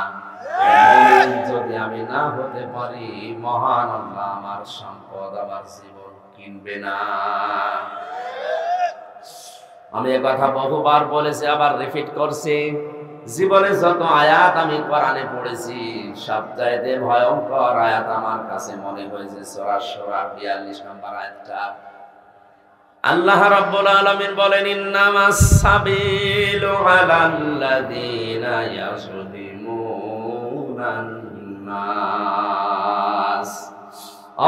মুমিন যদি আমি না হতে পারি, মহান আল্লাহ আমার সম্পদ, আমার জীবন কিনবে না। আমি এ কথা বহুবার বলেছি, আবার রিপিট করছি। জীবনে যত আয়াত আমি কোরআনে পড়েছি সবচাইতে ভয়ঙ্কর আয়াত আমার কাছে মনে হয়েছে সূরা শুরা 42 নম্বর আয়াতটা। আল্লাহ রাব্বুল আলামিন বলেন, ইন্নামাস সাবিলু আলাল্লাযীনা ইয়াযলিমুনান নাস।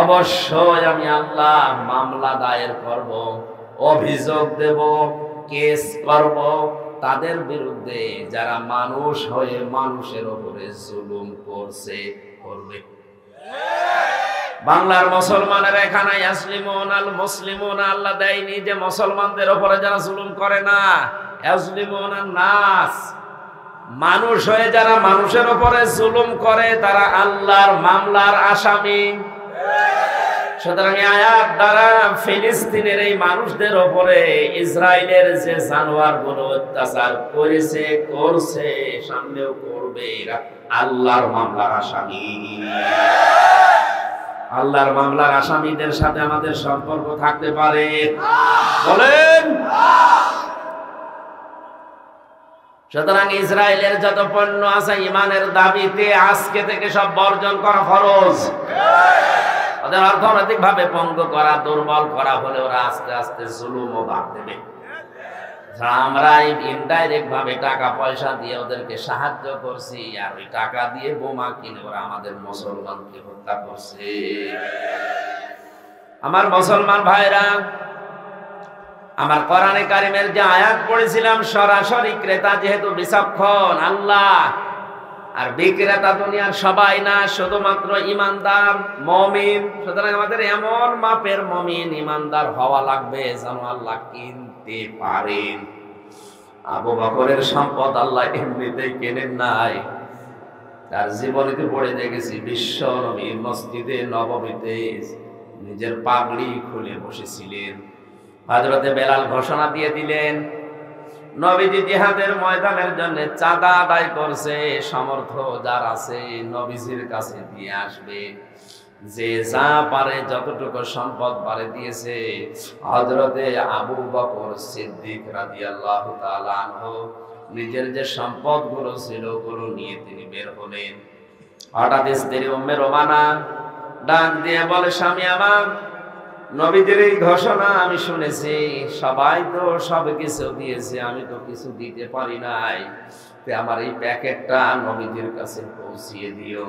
অবশ্যই আমি আল্লাহ মামলা দায়ের করব, অভিযোগ দেব, কেস করব তাদের বিরুদ্ধে যারা মানুষ হয়ে মানুষের উপরে জুলুম করবে। বাংলার মুসলমানের এখানে ইয়াসলিমুন আল মুসলিমুন আল্লাহ দেয়নি যে মুসলমানদের উপরে যারা জুলুম করে না, ইয়াসলিমুন নাস, মানুষ হয়ে যারা মানুষের উপরে জুলুম করে তারা আল্লাহর মামলার আসামি। সুতরাং আয়াত দ্বারা ফিলিস্তিনের এই মানুষদের উপরে ইসরায়েলের যে জানোয়ারগুলো অত্যাচার করেছে, করছে, সামনেও করবে, এরা আল্লাহর মামলার আসামি। আল্লাহর মামলার আসামিদের সাথে আমাদের সম্পর্ক থাকতে পারে? বলেন। সুতরাং ইসরায়েলের যত পণ্য আছে ইমানের দাবিতে আজকে থেকে সব বর্জন করা ফরজ। ওদের অর্থনৈতিক ভাবে পঙ্গু করা, দুর্বল করা হলে ওরা আস্তে আস্তে জুলুমও বাদ দেবে। আমরা ইনডাইরেক্ট ভাবে টাকা পয়সা দিয়ে ওদেরকে সাহায্য করছি, আর ওই টাকা দিয়ে বোমা কিনে ওরা আমাদের মুসলমানকে হত্যা করছে। আমার মুসলমান ভাইরা, আমার কোরআনে কারিমের যে আয়াত পড়েছিলাম, সরাসরি ক্রেতা যেহেতু বিচক্ষণ আল্লাহ, আর বিক্রেতা দুনিয়ার সবাই না, শুধুমাত্র ইমানদার মুমিন। সুতরাং আমাদের এমন মাপের মুমিন ইমানদার হওয়া লাগবে যেন আল্লাহ কিনতে পারেন। আবু বকরের সম্পদ আল্লাহ এমনিতেই কেনেন নাই, তার জীবনীতে পড়ে দেখেছি বিশ্ব নবী মসজিদে নববীতে নিজের পাগড়ি খুলে বসেছিলেন। হযরতে বেলাল ঘোষণা দিয়ে দিলেন, নবীজি জিহাদের ময়দানের জন্য চাঁদা আদায় করছে, সমর্থ যার আছে নবীজির কাছে দিয়ে আসবে। যে যা পারে যতটুকু সম্পদ পারে দিয়েছে। হযরতে আবু বকর সিদ্দিক রাদিয়াল্লাহু তাআলা আনহু নিজের যে সম্পদগুলো ছিল ওগুলো নিয়ে তিনি বের হলেন। হঠাৎ স্ত্রী উম্মে রোমানা ডাক দিয়ে বলে, স্বামী আমার, নবীদের এই ঘোষণা আমি শুনেছি, সবাই তো সব কিছু দিয়েছে, আমি তো কিছু দিতে পারি নাই, তে আমার এই প্যাকেটটা নবীদের কাছে পৌঁছিয়ে দিও।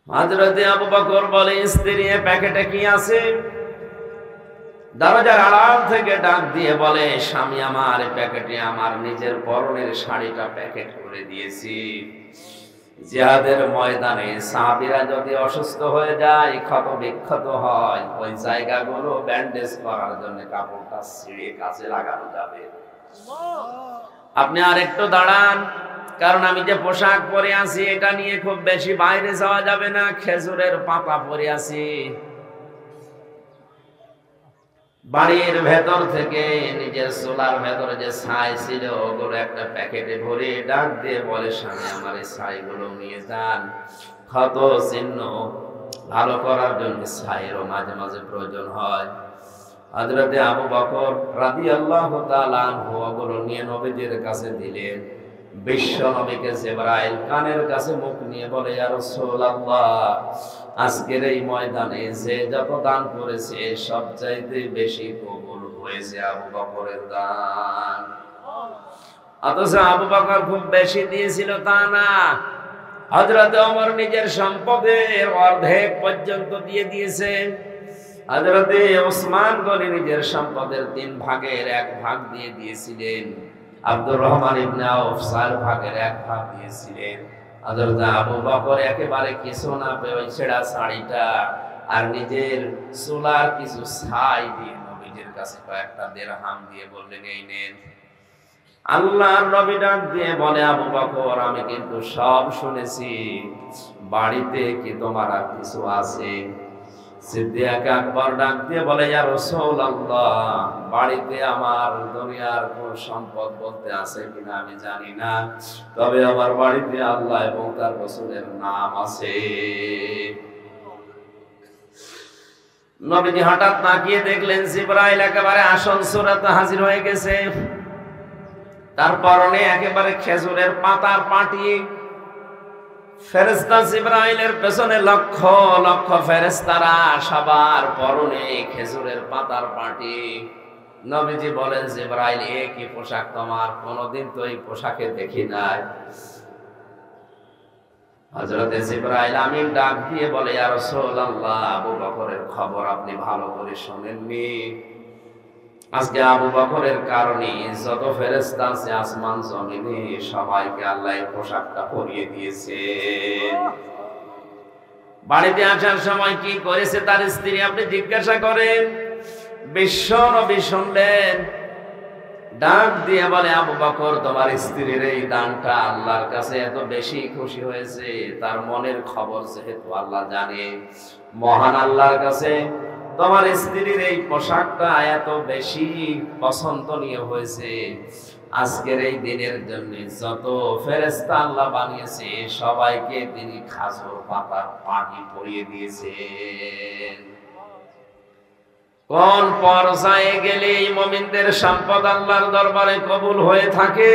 হযরতে আবু বকর বলে, স্ত্রী এ প্যাকেটে কি আছে? দরজার আড়াল থেকে ডাক দিয়ে বলে, স্বামী আমার, এই প্যাকেটে আমার নিজের পরনের শাড়িটা প্যাকেট করে দিয়েছি। জিহাদের ময়দানে সাহাবীরা যদি অসুস্থ হয়ে যায়, ক্ষত বিক্ষত হয়, ওই জায়গাগুলো ব্যান্ডেজ করার জন্য কাপড়টা ছিঁড়ে কাছে লাগানো যাবে। আপনি আর একটু দাঁড়ান, কারণ আমি যে পোশাক পরে আছি এটা নিয়ে খুব বেশি বাইরে যাওয়া যাবে না, খেজুরের পাতা পরে আছি। বাড়ির ভেতর থেকে নিজের চুলার ভেতরে যে ছাই ছিল ওগুলো একটা প্যাকেটে ভরে ডাক দিয়ে বলে, স্বামী আমার এই ছাইগুলো নিয়ে যান, ক্ষত চিহ্ন ভালো করার জন্য ছাইয়েরও মাঝে মাঝে প্রয়োজন হয়। হযরতে আবু বকর রাদিয়াল্লাহু তাআলা আনহু ওগুলো নিয়ে নবীজির কাছে দিলেন। বিশ্ব নবীকে জিবরাইল কানের কাছে মুখ নিয়ে বলে, ইয়া রাসূলুল্লাহ, আজকের এই ময়দানে যে যত দান করেছে সবচাইতে বেশি কবুল হয়েছে আবু বকরের দান। অথচ আবু বকর খুব বেশি দিয়েছিল তা না, হযরতে ওমর নিজের সম্পদের অর্ধেক পর্যন্ত দিয়ে দিয়েছে। হযরতে ওসমান গনি নিজের সম্পদের 3 ভাগের 1 ভাগ দিয়ে দিয়েছিলেন। আব্দুর রহমান ইবনে আউফ 4 ভাগের 1 ভাগ দিয়েছিলেন। হযরত আবু বকর একেবারে কিছু না পেয়ে ওই ছেঁড়া শাড়িটা আর নিজের চুলার কিছু ছাই দিয়ে নবীজির কাছে কয়েকটা দিরহাম দিয়ে বললেন, এই নেন। আল্লাহর নবী ডাক দিয়ে বলে, আবু বকর, আমি কিন্তু সব শুনেছি, বাড়িতে কি তোমার আর কিছু আছে? সিদ্দিক আকবর ডাক দিয়ে বলে, ইয়া রাসূলুল্লাহ, বাড়িতে আমার দুনিয়ার কোন সম্পদ বলতে আছে কিনা আমি জানি না, তবে আমার বাড়িতে আল্লাহ এবং তার রাসূলের নাম আছে। নবীজি হঠাৎ তাকিয়ে দেখলেন জিবরাইল একেবারে আসল সূরাতে হাজির হয়ে গেছে। তার পরনে একেবারে খেজুরের পাতার পাটি। ফেরেশতা জিবরাইলের পেছনে লক্ষ লক্ষ ফেরেশতারা, সবার পরনে খেজুরের পাতার পাটি। নবীজি বলেন, জিবরাইল, এ কি পোশাক তোমার? কোনদিন তো এই পোশাকে দেখি নাই। হযরতে জিবরাইল আমিন ডাক দিয়ে বলে, ইয়া রাসূলুল্লাহ, আবু বকরের খবর আপনি ভালো করে শোনেননি? আজকে আবু বকরের কারণে যত ফেরেশতা আছে আসমান জমিনে সবাইকে আল্লাহ এই পোশাকটা পরিয়ে দিয়েছে। বাড়িতে আসার সময় কি করেছে তার স্ত্রী আপনি জিজ্ঞাসা করেন। বিশ্ব নবী শুনলেন, ডাক দিয়ে বলে, আবু বকর, তোমার স্ত্রীর এই দানটা আল্লাহর কাছে এত বেশি খুশি হয়েছে, তার মনের খবর যেহেতু আল্লাহ জানে, মহান আল্লাহর কাছে তোমার স্ত্রীর এই পোশাকটা এত বেশি পছন্দনীয় হয়েছে, আজকের এই দিনের জন্য যত ফেরেশতা আল্লাহ বানিয়েছে সবাইকে তিনি খাজুর পাতার পাটি পরিয়ে দিয়েছেন। কোন পর্যায়ে গেলে এই মুমিনদের সম্পদ আল্লাহর দরবারে কবুল হয়ে থাকে?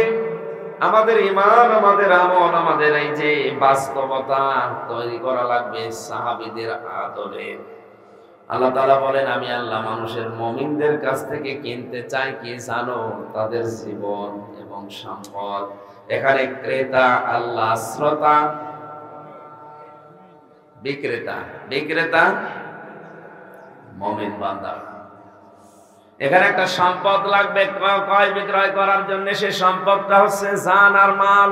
আমাদের ঈমান, আমাদের আমল, আমাদের এই যে বাস্তবতা তৈরি করা লাগবে সাহাবীদের আদলে। আল্লাহ তাআলা বলেন, আমি আল্লাহ মানুষের মুমিনদের কাছ থেকে কিনতে চাই কি জানো? তাদের জীবন এবং সম্পদ। এখানে ক্রেতা আল্লাহ, শ্রোতা বিক্রেতা, বিক্রেতা মুমিন বান্দা। এখানে একটা সম্পদ লাগবে ক্রয় বিক্রয় করার জন্য, সে সম্পদটা হচ্ছে জান আর মাল।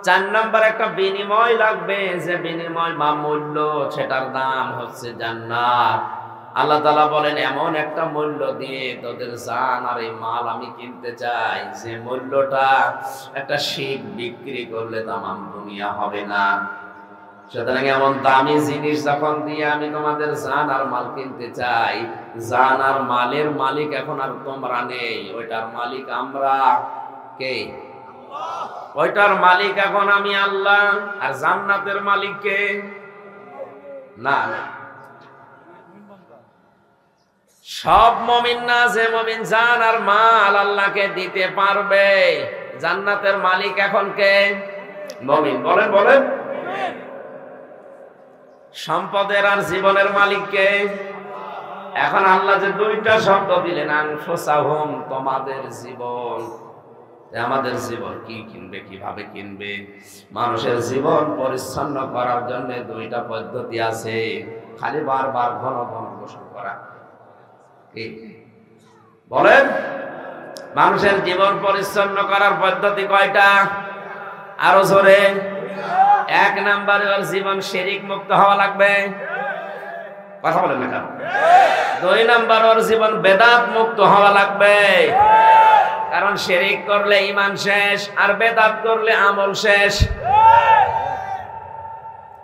4 নাম্বার একটা বিনিময় লাগবে, যে বিনিময় বা মূল্য, সেটার দাম হচ্ছে জান্নাত। আল্লাহ তাআলা বলেন, এমন একটা মূল্য দিয়ে তোদের জান আর এই মাল আমি কিনতে চাই, যে মূল্যটা একটা শিক বিক্রি করলে তামাম দুনিয়া হবে না। সুতরাং এমন দামি জিনিস যখন দিয়ে আমি তোমাদের জান আর মাল কিনতে চাই, জান আর মালের মালিক এখন আর তোমরা নেই, ওইটার মালিক আমরা। কে? ওইটার মালিক এখন আমি আল্লাহ। আর জান্নাতের মালিক কে? না, সব মুমিন না। যে মুমিন জান আর মাল আল্লাহকে দিতে পারবে, জান্নাতের মালিক এখন কে? মুমিন। বলেন বলেন। সম্পদের আর জীবনের মালিক কে? এখন আল্লাহ যে 2টা শব্দ দিলেন, আনফুসাহুম, তোমাদের জীবন। আমাদের জীবন কি কিনবে, কিভাবে কিনবে? মানুষের জীবন পরিচ্ছন্ন করার জন্য 2টা পদ্ধতি আছে, খালি বারবার ঘন ঘন গোসল করা। কি বলেন? মানুষের জীবন পরিচ্ছন্ন করার পদ্ধতি কয়টা? আরো জোরে। 1 নাম্বারে ওর জীবন শিরিক মুক্ত হওয়া লাগবে। কথা বলেন না কেন? 2 নাম্বার, ওর জীবন বেদাত মুক্ত হওয়া লাগবে। কারণ শিরিক করলে ঈমান শেষ, আর বেদাত করলে আমল শেষ।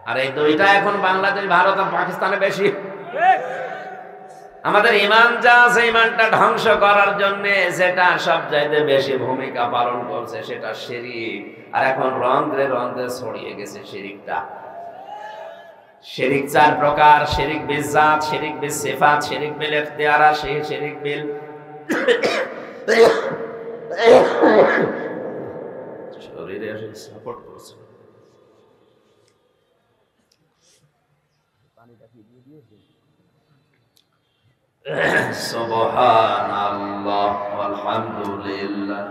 আর এই 2টা এখন বাংলাদেশ, ভারত আর পাকিস্তানে বেশি। আমাদের ঈমান যা আছে, ঈমানটা ধ্বংস করার জন্য যেটা সবচাইতে বেশি ভূমিকা পালন করছে সেটা শিরিক। আর এখন রন্ধ্রে রন্ধ্রে ছড়িয়ে গেছে শিরিকটা। শিরিক 4 প্রকার: শিরিক বিল জাত, শিরিক বিল সিফাত, শিরিক বিল ইখতিয়ারা, শিরিক বিল শরীরে এসে সাপোর্ট করছে। পানিটা কি দিয়ে দিয়েছে? সুবহানাল্লাহ ওয়ালহামদুলিল্লাহ।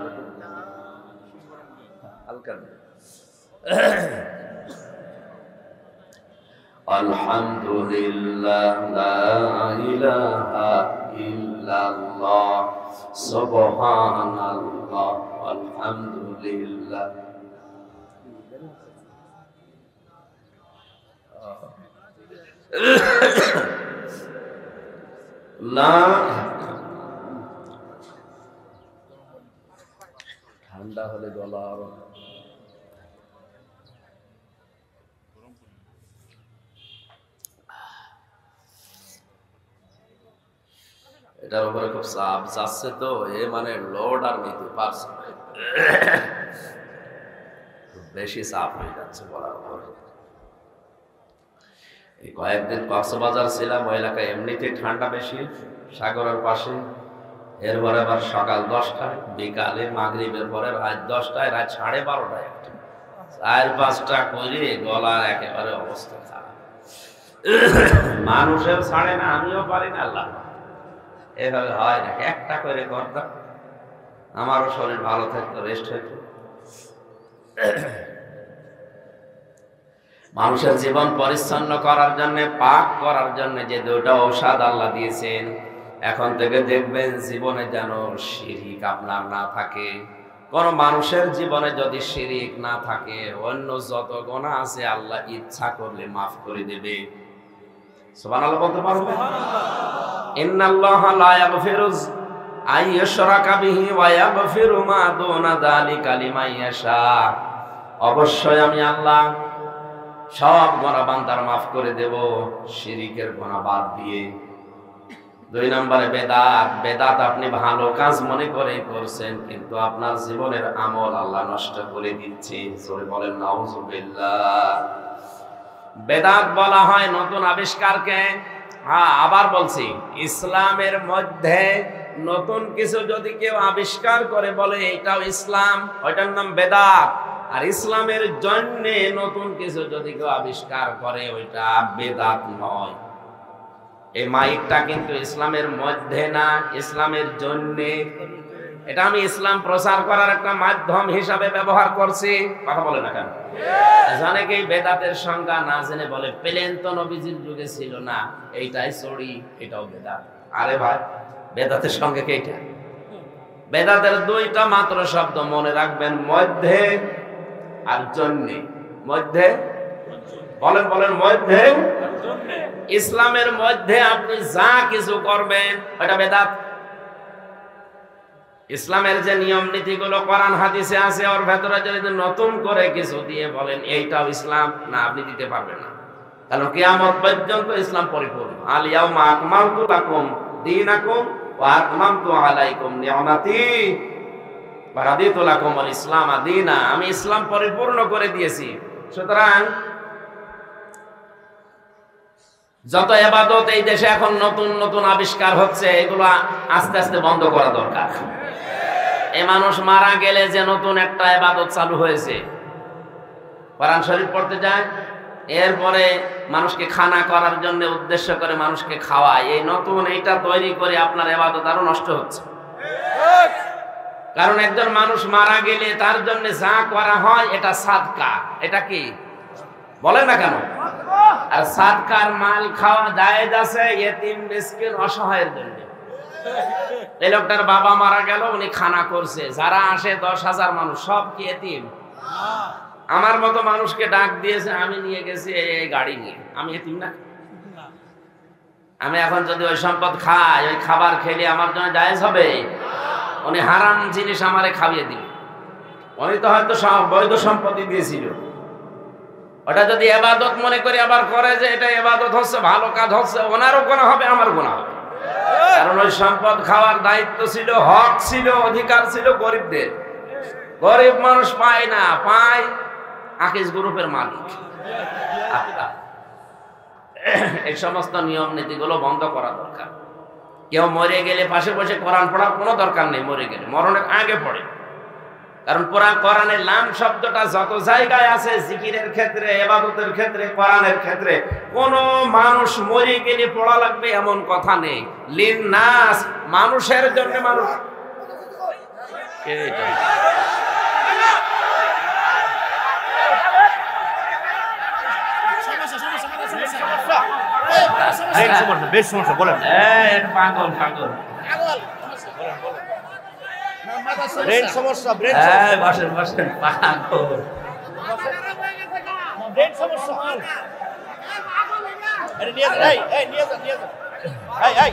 আলহামদুলিল্লাহ, লা ইলাহা ইল্লাল্লাহ, সুবহানাল্লাহ আলহামদুলিল্লাহ। ঠান্ডা হলে গলা আরো এটার উপরে খুব চাপ যাচ্ছে, তো এ মানে লোড আর নিতে পারছে না, বেশি চাপ হয়ে যাচ্ছে বলার পরে। এই কয়েকদিন কক্সবাজার ছিলাম, ওই এলাকায় এমনিতে ঠান্ডা বেশি, সাগরের পাশে। এরপরে আবার সকাল 10টায়, বিকালে মাগরিবের পরে রাত 10টায়, রাত 12:30টায় একটা, 4-5টা করে গলার একেবারে অবস্থা খারাপ। মানুষেও ছাড়ে না, আমিও পারি না। আল্লাহ এভাবে হয় না, একটা করে করতাম আমারও শরীর ভালো থাকতো, রেস্ট হইতো। মানুষের জীবন পরিচ্ছন্ন করার জন্য, পাক করার জন্য যে দুটো ঔষধ আল্লাহ দিয়েছেন, এখন থেকে দেখবেন জীবনে যেন শিরিক আপনার না থাকে। কোন মানুষের জীবনে যদি শিরিক না থাকে, অন্য যত গুনাহ আছে আল্লাহ ইচ্ছা করলে মাফ করে দেবে। সুবহানাল্লাহ বলতে পারবেন? ইন্নাল্লাহা লা ইয়াগফিরু আন ইউশরাকা বিহি ওয়া ইয়াগফিরু মা দুনা যালিকা লিমান ইয়াশা। অবশ্যই আমি আল্লাহ সব গুনাহ বান্দার মাফ করে দেব, শিরিকের গুনাহ বাদ দিয়ে। 2 নম্বরে বেদাত। বেদাত আপনি ভালো কাজ মনে করে করছেন, কিন্তু আপনার জীবনের আমল আল্লাহ নষ্ট করে দিচ্ছে। জোরে বলেন নাউজুবিল্লাহ। বেদাত বলা হয় নতুন আবিষ্কারকে। হ্যাঁ, আবার বলছি, ইসলামের মধ্যে নতুন কিছু যদি কেউ আবিষ্কার করে বলে এটাও ইসলাম, ওইটার নাম বেদাত। আর ইসলামের জন্য নতুন কিছু যদি কেউ আবিষ্কার করে ওইটা বেদাত নয়। এই মাইকটা কিন্তু ইসলামের মধ্যে না, ইসলামের জন্য। এটা আমি ইসলাম প্রচার করার একটা মাধ্যম হিসাবে ব্যবহার করছি। কথা বলে না কেন? অনেকেই বেদাতের সংজ্ঞা না জেনে বলে প্লেন তো নবীজির যুগে ছিল না, এইটাই চড়ি, এটাও বেদাত। আরে ভাই, বেদাতের সঙ্গে কে এটা? বেদাতের 2টা মাত্র শব্দ মনে রাখবেন, মধ্যে আর জন্যে। মধ্যে বলেন, বলেন মধ্যে। ইসলামের মধ্যে আপনি যা কিছু করবেন ওটা বেদাত। ইসলামের যে নিয়ম নীতিগুলো কোরআন হাদিসে আছে, ওর ভেতরে যদি নতুন করে কিছু দিয়ে বলেন এইটাও ইসলাম, না, আপনি দিতে পারবেন না। কারণ কিয়ামত পর্যন্ত ইসলাম পরিপূর্ণ। আল ইয়াউমা আকমালতু লাকুম দীনাকুম ওয়া আতমামতু আলাইকুম নি'মাতি ওয়া রাদিতু লাকুমুল ইসলাম দীনা। আমি ইসলাম পরিপূর্ণ করে দিয়েছি। সুতরাং যত ইবাদত এই দেশে এখন নতুন নতুন আবিষ্কার হচ্ছে, এগুলো আস্তে আস্তে বন্ধ করা দরকার। এই মানুষ মারা গেলে যে নতুন একটা ইবাদত চালু হয়েছে, কোরআন শরীফ পড়তে যায়, এরপরে মানুষকে খানা করার জন্য উদ্দেশ্য করে মানুষকে খাওয়ায়, এই নতুন এইটা তৈরি করে আপনার ইবাদত আরো নষ্ট হচ্ছে। কারণ একজন মানুষ মারা গেলে তার জন্য যা করা হয় এটা সাদকা। এটা কি বলেন না কেন? আর সাদকার মাল খাওয়া জায়েজ আছে ইতিম মিসকিন অসহায়ের জন্য। এই লোকটার বাবা মারা গেল, উনি খানা করছে, যারা আসে 10,000 মানুষ, সব কি এতিম? আমার মতো মানুষকে ডাক দিয়েছে, আমি নিয়ে গেছি এই গাড়ি নিয়ে, আমি এতিম না? আমি এখন যদি ওই সম্পদ খাই, ওই খাবার খেলে আমার জন্য জায়েজ হবে? উনি হারাম জিনিস আমারে খাইয়ে দিল। উনি তো হয়তো বৈধ সম্পত্তি দিয়েছিল, ওটা যদি ইবাদত মনে করে আবার করে যে এটা ইবাদত হচ্ছে, ভালো কাজ হচ্ছে, ওনারও গুনাহ হবে, আমার গুনাহ হবে। কারণ ওই সম্পদ খাওয়ার দায়িত্ব ছিল, হক ছিল, অধিকার ছিল গরিবদের। গরিব মানুষ পায় না, পায় আকিজ গ্রুপের মালিক। এই সমস্ত নিয়ম নীতিগুলো বন্ধ করা দরকার। কেউ মরে গেলে পাশে বসে কোরআন পড়ার কোনো দরকার নেই, মরে গেলে মরণের আগে পড়ে। কারণ কোরআনের লাম শব্দটা যত জায়গায় আছে, জিকিরের ক্ষেত্রে, ইবাদতের ক্ষেত্রে, কোরআনের ক্ষেত্রে, কোন মানুষ মরে গেলে পড়া লাগবে এমন কথা নেই। লিন্নাস, মানুষের জন্য। মানুষ বেশ সমস্যা, বলেন। পাগল পাগল ব্রেন সমস্যা, ব্রেন বসেন বসেন, পাগল ব্রেন সমস্যা। আরে নিয়ে যান, এই নিয়ে যান, নিয়ে যান, এই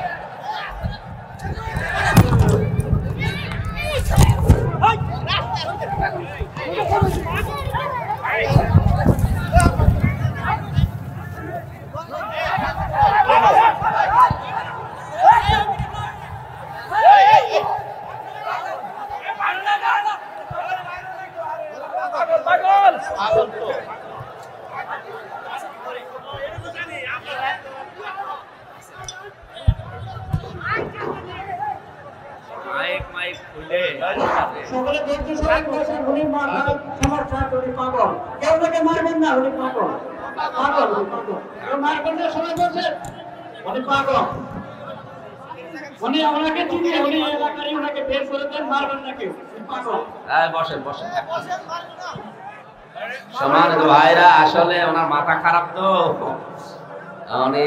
উনি মাথা সমস্যা উনি পাগল কেউ তাকে মারবেন না উনি পাগল পাগল উনি পাগল কেউ মারবেন না সবাই বলছে উনি পাগল উনি ওনাকে চিনি উনি এলাকায় ওনাকে বের করে দেন মারবেন না কেউ পাগল বসেন বসেন সম্মানিত ভাইরা আসলে ওনার মাথা খারাপ তো উনি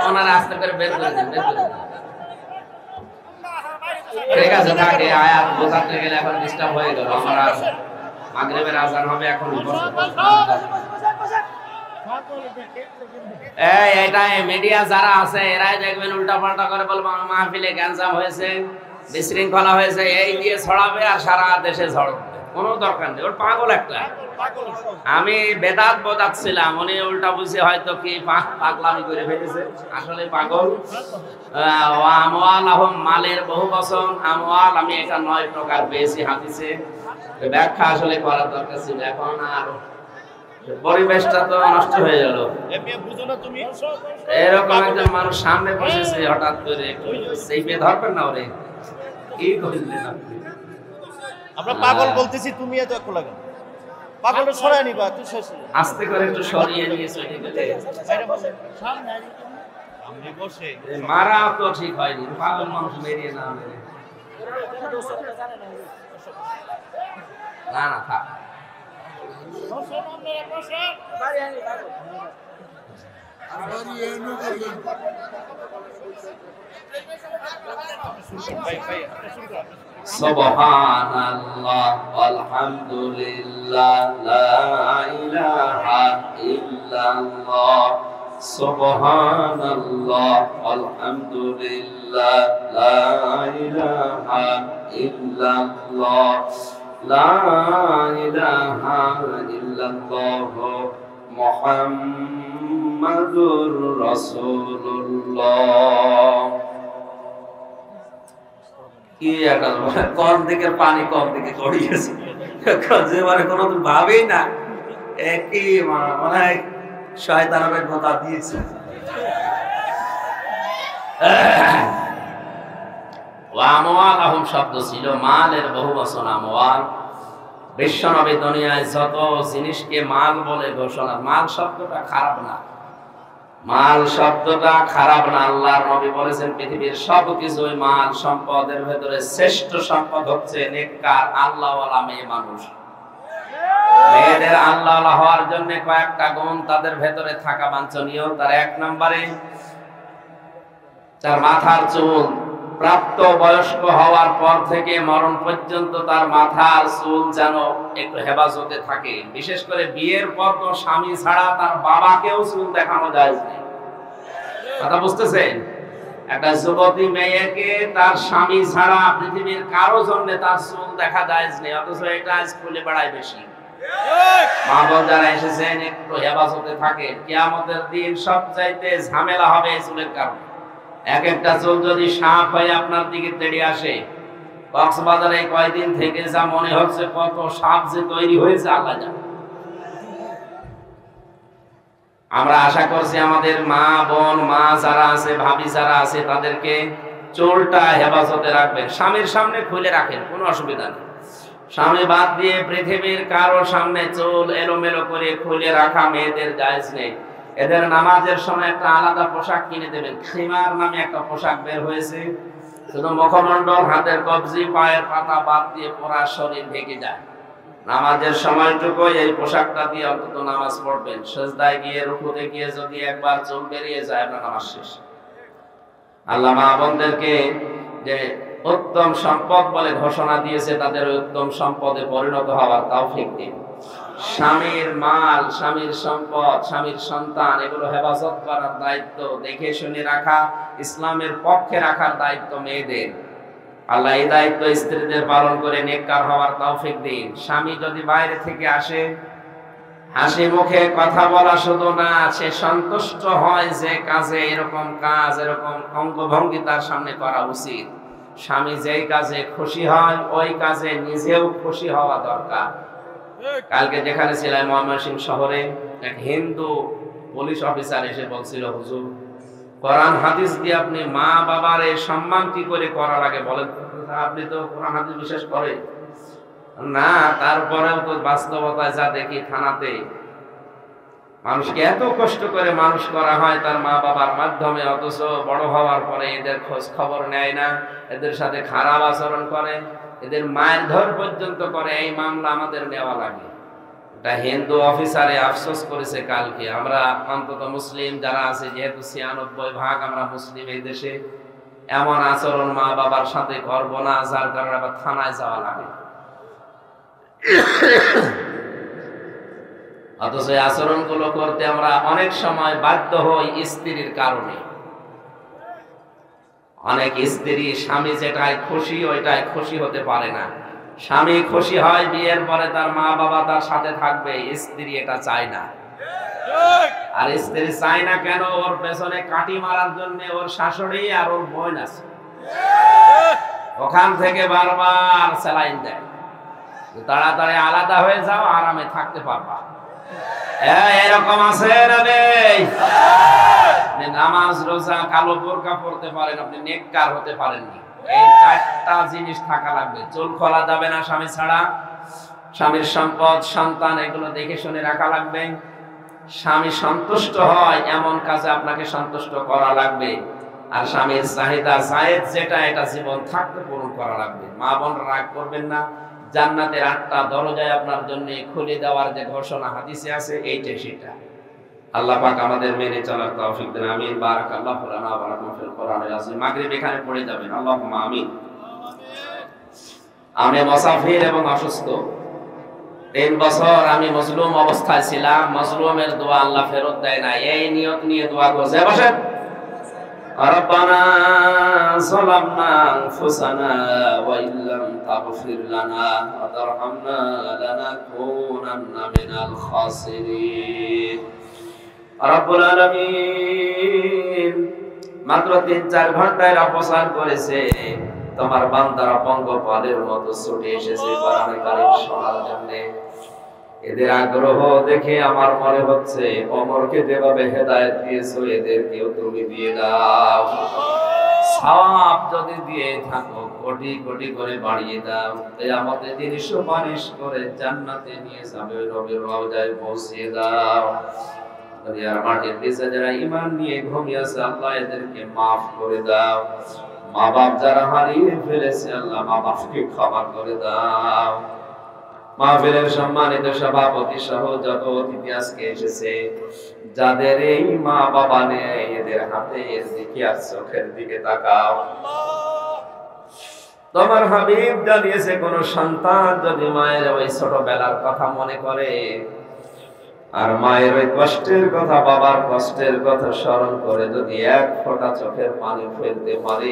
ওনার আস্তে করে বের করে দেন ঠিক আছে থাকে আয়াত বোঝাতে গেলে এখন ডিস্টার্ব হয়ে গেল আমরা মাগরিবের আজান হবে এখন এটা মিডিয়া যারা আছে এরাই দেখবেন উল্টা পাল্টা করে বলবো মাহফিলে গ্যাঞ্জাম হয়েছে বিশৃঙ্খলা হয়েছে এই দিয়ে ছড়াবে আর সারা দেশে ছড়াবে কোনো দরকার নেই ওর পাগল একটা আমি বেদাত বোঝাচ্ছিলাম উনি উল্টা বুঝে হয়তো কি পাগলামি করে ফেলেছে আসলে পাগল আমওয়াল আহম মালের বহু বচন আমওয়াল আমি এটা 9 প্রকার পেয়েছি হাদিসে ব্যাখ্যা আসলে করার দরকার ছিল এখন আর পরিবেশটা তো নষ্ট হয়ে গেল এরকম একজন মানুষ সামনে বসেছে হঠাৎ করে সেই বে ধরবেন না ওরে কি করলেন আপনি আমরা পাগল বলতেছি তুমি এত একটু লাগে পাগলটা সরায় নিবা তুই শেষ আস্তে করে একটু সরিয়ে নিয়ে চলে গেলে সামনে বসে মারা তো ঠিক হয়নি পাগল মানুষ মেরিয়ে না মেরে না না থাক সুবহানাল্লাহ আলহামদুলিল্লাহ লা ইলাহা ইল্লাল্লাহ সুবহানাল্লাহ আলহামদুলিল্লাহ লা ইলাহা ইল্লাল্লাহ লা ইলাহা ইল্লাল্লাহ মুহাম্মাদুর রাসূলুল্লাহ কি একটা কোন দিকের পানি কোন দিকে গড়িয়েছে যেবারে কোনোদিন ভাবেই না একই মনে হয় শয়তানের কথা দিয়েছে আমওয়াল আহম শব্দ ছিল মালের বহু বচন আমওয়াল বিশ্বনবী দুনিয়ায় যত জিনিসকে মাল বলে ঘোষণা মাল শব্দটা খারাপ না মাল শব্দটা খারাপ না আল্লাহর নবী বলেছেন পৃথিবীর সবকিছুই মাল সম্পদের ভেতরে শ্রেষ্ঠ সম্পদ হচ্ছে নেককার আল্লাহওয়ালা মেয়ে মানুষ মেয়েদের আল্লাহওয়ালা হওয়ার জন্য কয়েকটা গুণ তাদের ভেতরে থাকা বাঞ্ছনীয় তার 1 নম্বরে তার মাথার চুল প্রাপ্ত বয়স্ক হওয়ার পর থেকে মরণ পর্যন্ত তার মাথার চুল যেন একটু হেফাজতে থাকে বিশেষ করে বিয়ের পর তো স্বামী ছাড়া তার বাবাকেও চুল দেখানো যায় না কথা বুঝতেছেন একটা যুবতী মেয়েকে তার স্বামী ছাড়া পৃথিবীর কারো জন্য তার চুল দেখা যায় না অথচ এটা আজ খুলে বেড়ায় বেশি মা বোন যারা এসেছেন একটু হেফাজতে থাকে কিয়ামতের দিন সবচাইতে ঝামেলা হবে এই চুলের কারণে এক একটা চুল যদি সাপ হয়ে আপনার দিকে তেড়ে আসে কক্সবাজারে কয়দিন থেকে যা মনে হচ্ছে কত সাপ যে তৈরি হয়েছে আল্লাহ জানে আমরা আশা করছি আমাদের মা বোন মা যারা আছে ভাবি যারা আছে তাদেরকে চুলটা হেফাজতে রাখবেন স্বামীর সামনে খুলে রাখেন কোনো অসুবিধা নেই স্বামী বাদ দিয়ে পৃথিবীর কারো সামনে চুল এলোমেলো করে খুলে রাখা মেয়েদের জায়েজ নেই এদের নামাজের সময় একটা আলাদা পোশাক কিনে দেবেন খিমার নামে একটা পোশাক বের হয়েছে শুধু মুখমণ্ডল হাতের কবজি পায়ের পাতা বাদ দিয়ে পুরা শরীর ঢেকে যায় নামাজের সময়টুকু এই পোশাকটা দিয়ে অন্তত নামাজ পড়বেন সিজদায় গিয়ে রুকুতে গিয়ে যদি একবার চুল বেরিয়ে যায় আপনার নামাজ শেষ আল্লাহ মা বোনদেরকে যে উত্তম সম্পদ বলে ঘোষণা দিয়েছে তাদের উত্তম সম্পদে পরিণত হওয়ার তৌফিক দিন স্বামীর মাল স্বামীর সম্পদ স্বামীর সন্তান এগুলো হেফাজত করার দায়িত্ব দেখে শুনে রাখা ইসলামের পক্ষে রাখার দায়িত্ব মেয়েদের আল্লাহ এই দায়িত্ব স্ত্রীদের পালন করে নেককার হওয়ার তৌফিক দিন স্বামী যদি বাইরে থেকে আসে হাসি মুখে কথা বলা শুধু না সে সন্তুষ্ট হয় যে কাজে এরকম কাজ এরকম অঙ্গভঙ্গি তার সামনে করা উচিত স্বামী যেই কাজে খুশি হয় ওই কাজে নিজেও খুশি হওয়া দরকার কালকে যেখানে ছিলাম ময়মনসিংহ শহরে এক হিন্দু পুলিশ অফিসার এসে বলছিল হুজুর কোরআন হাদিস দিয়ে আপনি মা বাবার সম্মান কি করে করা লাগে বলেন আপনি তো কোরআন হাদিস বিশ্বাস করেন না, তারপরেও তো বাস্তবতায় যা দেখি থানাতে মানুষকে এত কষ্ট করে মানুষ করা হয় তার মা বাবার মাধ্যমে, অথচ বড় হওয়ার পরে এদের খোঁজ খবর নেয় না, এদের সাথে খারাপ আচরণ করে, এদের মায়ের ধর পর্যন্ত করে। এই মামলা আমাদের নেওয়া লাগে। একটা হিন্দু অফিসারে আফসোস করেছে কালকে, আমরা অন্তত মুসলিম যারা আছে, যেহেতু ৯৬% আমরা মুসলিম এই দেশে, এমন আচরণ মা বাবার সাথে করবো না, যার কারণে আবার থানায় যাওয়া লাগে। অথচ এই আচরণগুলো করতে আমরা অনেক সময় বাধ্য হই স্ত্রীর কারণে। অনেক স্ত্রী স্বামী যেটায় খুশি ওইটাই খুশি হতে পারে না। স্বামী খুশি হয় বিয়ের পরে তার মা বাবা তার সাথে থাকবে, স্ত্রী এটা চায় না। আর স্ত্রী চায় না কেন? ওর পেছনে কাটি মারার জন্য ওর শাশুড়ি আর ওর বোন আছে, ওখান থেকে বারবার স্যালাইন দেয়, তাড়াতাড়ি আলাদা হয়ে যাও, আরামে থাকতে পারবা। এরকম আছে না নেই? নামাজ রোজা কালো বোরকা পড়তে পারেন, আপনি নেককার হতে পারেননি। এই চারটা জিনিস থাকা লাগবে। চুল খোলা যাবে না স্বামী ছাড়া, স্বামীর সম্পদ সন্তান এগুলো দেখে শুনে রাখা লাগবে, স্বামী সন্তুষ্ট হয় এমন কাজে আপনাকে সন্তুষ্ট করা লাগবে, আর স্বামীর চাহিদা জায়েজ যেটা এটা জীবন থাকতে পূরণ করা লাগবে। মা বোন রাগ করবেন না, জান্নাতের 8টা দরজায় আপনার জন্য খুলে দেওয়ার যে ঘোষণা হাদিসে আছে এইটাই সেটা। আল্লাহ পাক আমাদের মেনে চলার তৌফিক দেন। আমিন। বারাকাল্লাহু লানা ওয়া লাকুম ফিল কোরআনিল আযীম। মাগরিব এখানে পড়ে যাবেন। আল্লাহুম্মা আমিন। আমি মুসাফির এবং অসুস্থ, 3 বছর আমি মজলুম অবস্থায় ছিলাম। মজলুমের দোয়া আল্লাহ ফেরত দেয় না, এই নিয়ত নিয়ে দোয়া করছে। বসেন। রব্বানা যালামনা আনফুসানা ওয়া ইল্লাম তাগফির লানা ওয়া তারহামনা লানাকুনান্না মিনাল খাসিরিন। রব্বুল আলামিন মাত্র 3-4 ঘন্টায় অপসারণ করেছে, তোমার বান্দারা পঙ্গপালের মতো ছুটে এসেছে কোরআনে কারীম শোনার জন্য। এদের আগ্রহ দেখে আমার মনে হচ্ছে ওমরকে যেভাবে হেদায়েত দিয়েছো এদেরকেও তুমি দিয়ে দাও। সওয়াব যদি দিয়ে থাকো কোটি কোটি করে বাড়িয়ে দাও। কিয়ামতের দিন সুপারিশ করে জান্নাতে নিয়ে যাবে, নবীর রওজায় পৌঁছিয়ে দাও। দুনিয়ার মাটির নিচে যারা ঈমান নিয়ে ঘুমিয়েছে আল্লাহ এদেরকে মাফ করে দাও। মা বাপ যারা হারিয়ে ফেলেছে আল্লাহ মা বাপকে ক্ষমা করে দাও। মাহফিলের সম্মানিত সভাপতি সহ যত অতিথি আজকে এসেছে, যাদের এই মা বাবা নেই এদের হাতের দিকে আর চোখের দিকে তাকাও। তোমার হাবিব জানিয়েছে কোন সন্তান যদি মায়ের ওই ছোটবেলার কথা মনে করে আর মায়ের ওই কষ্টের কথা, বাবার কষ্টের কথা স্মরণ করে যদি 1 ফোঁটা চোখের পানি ফেলতে পারে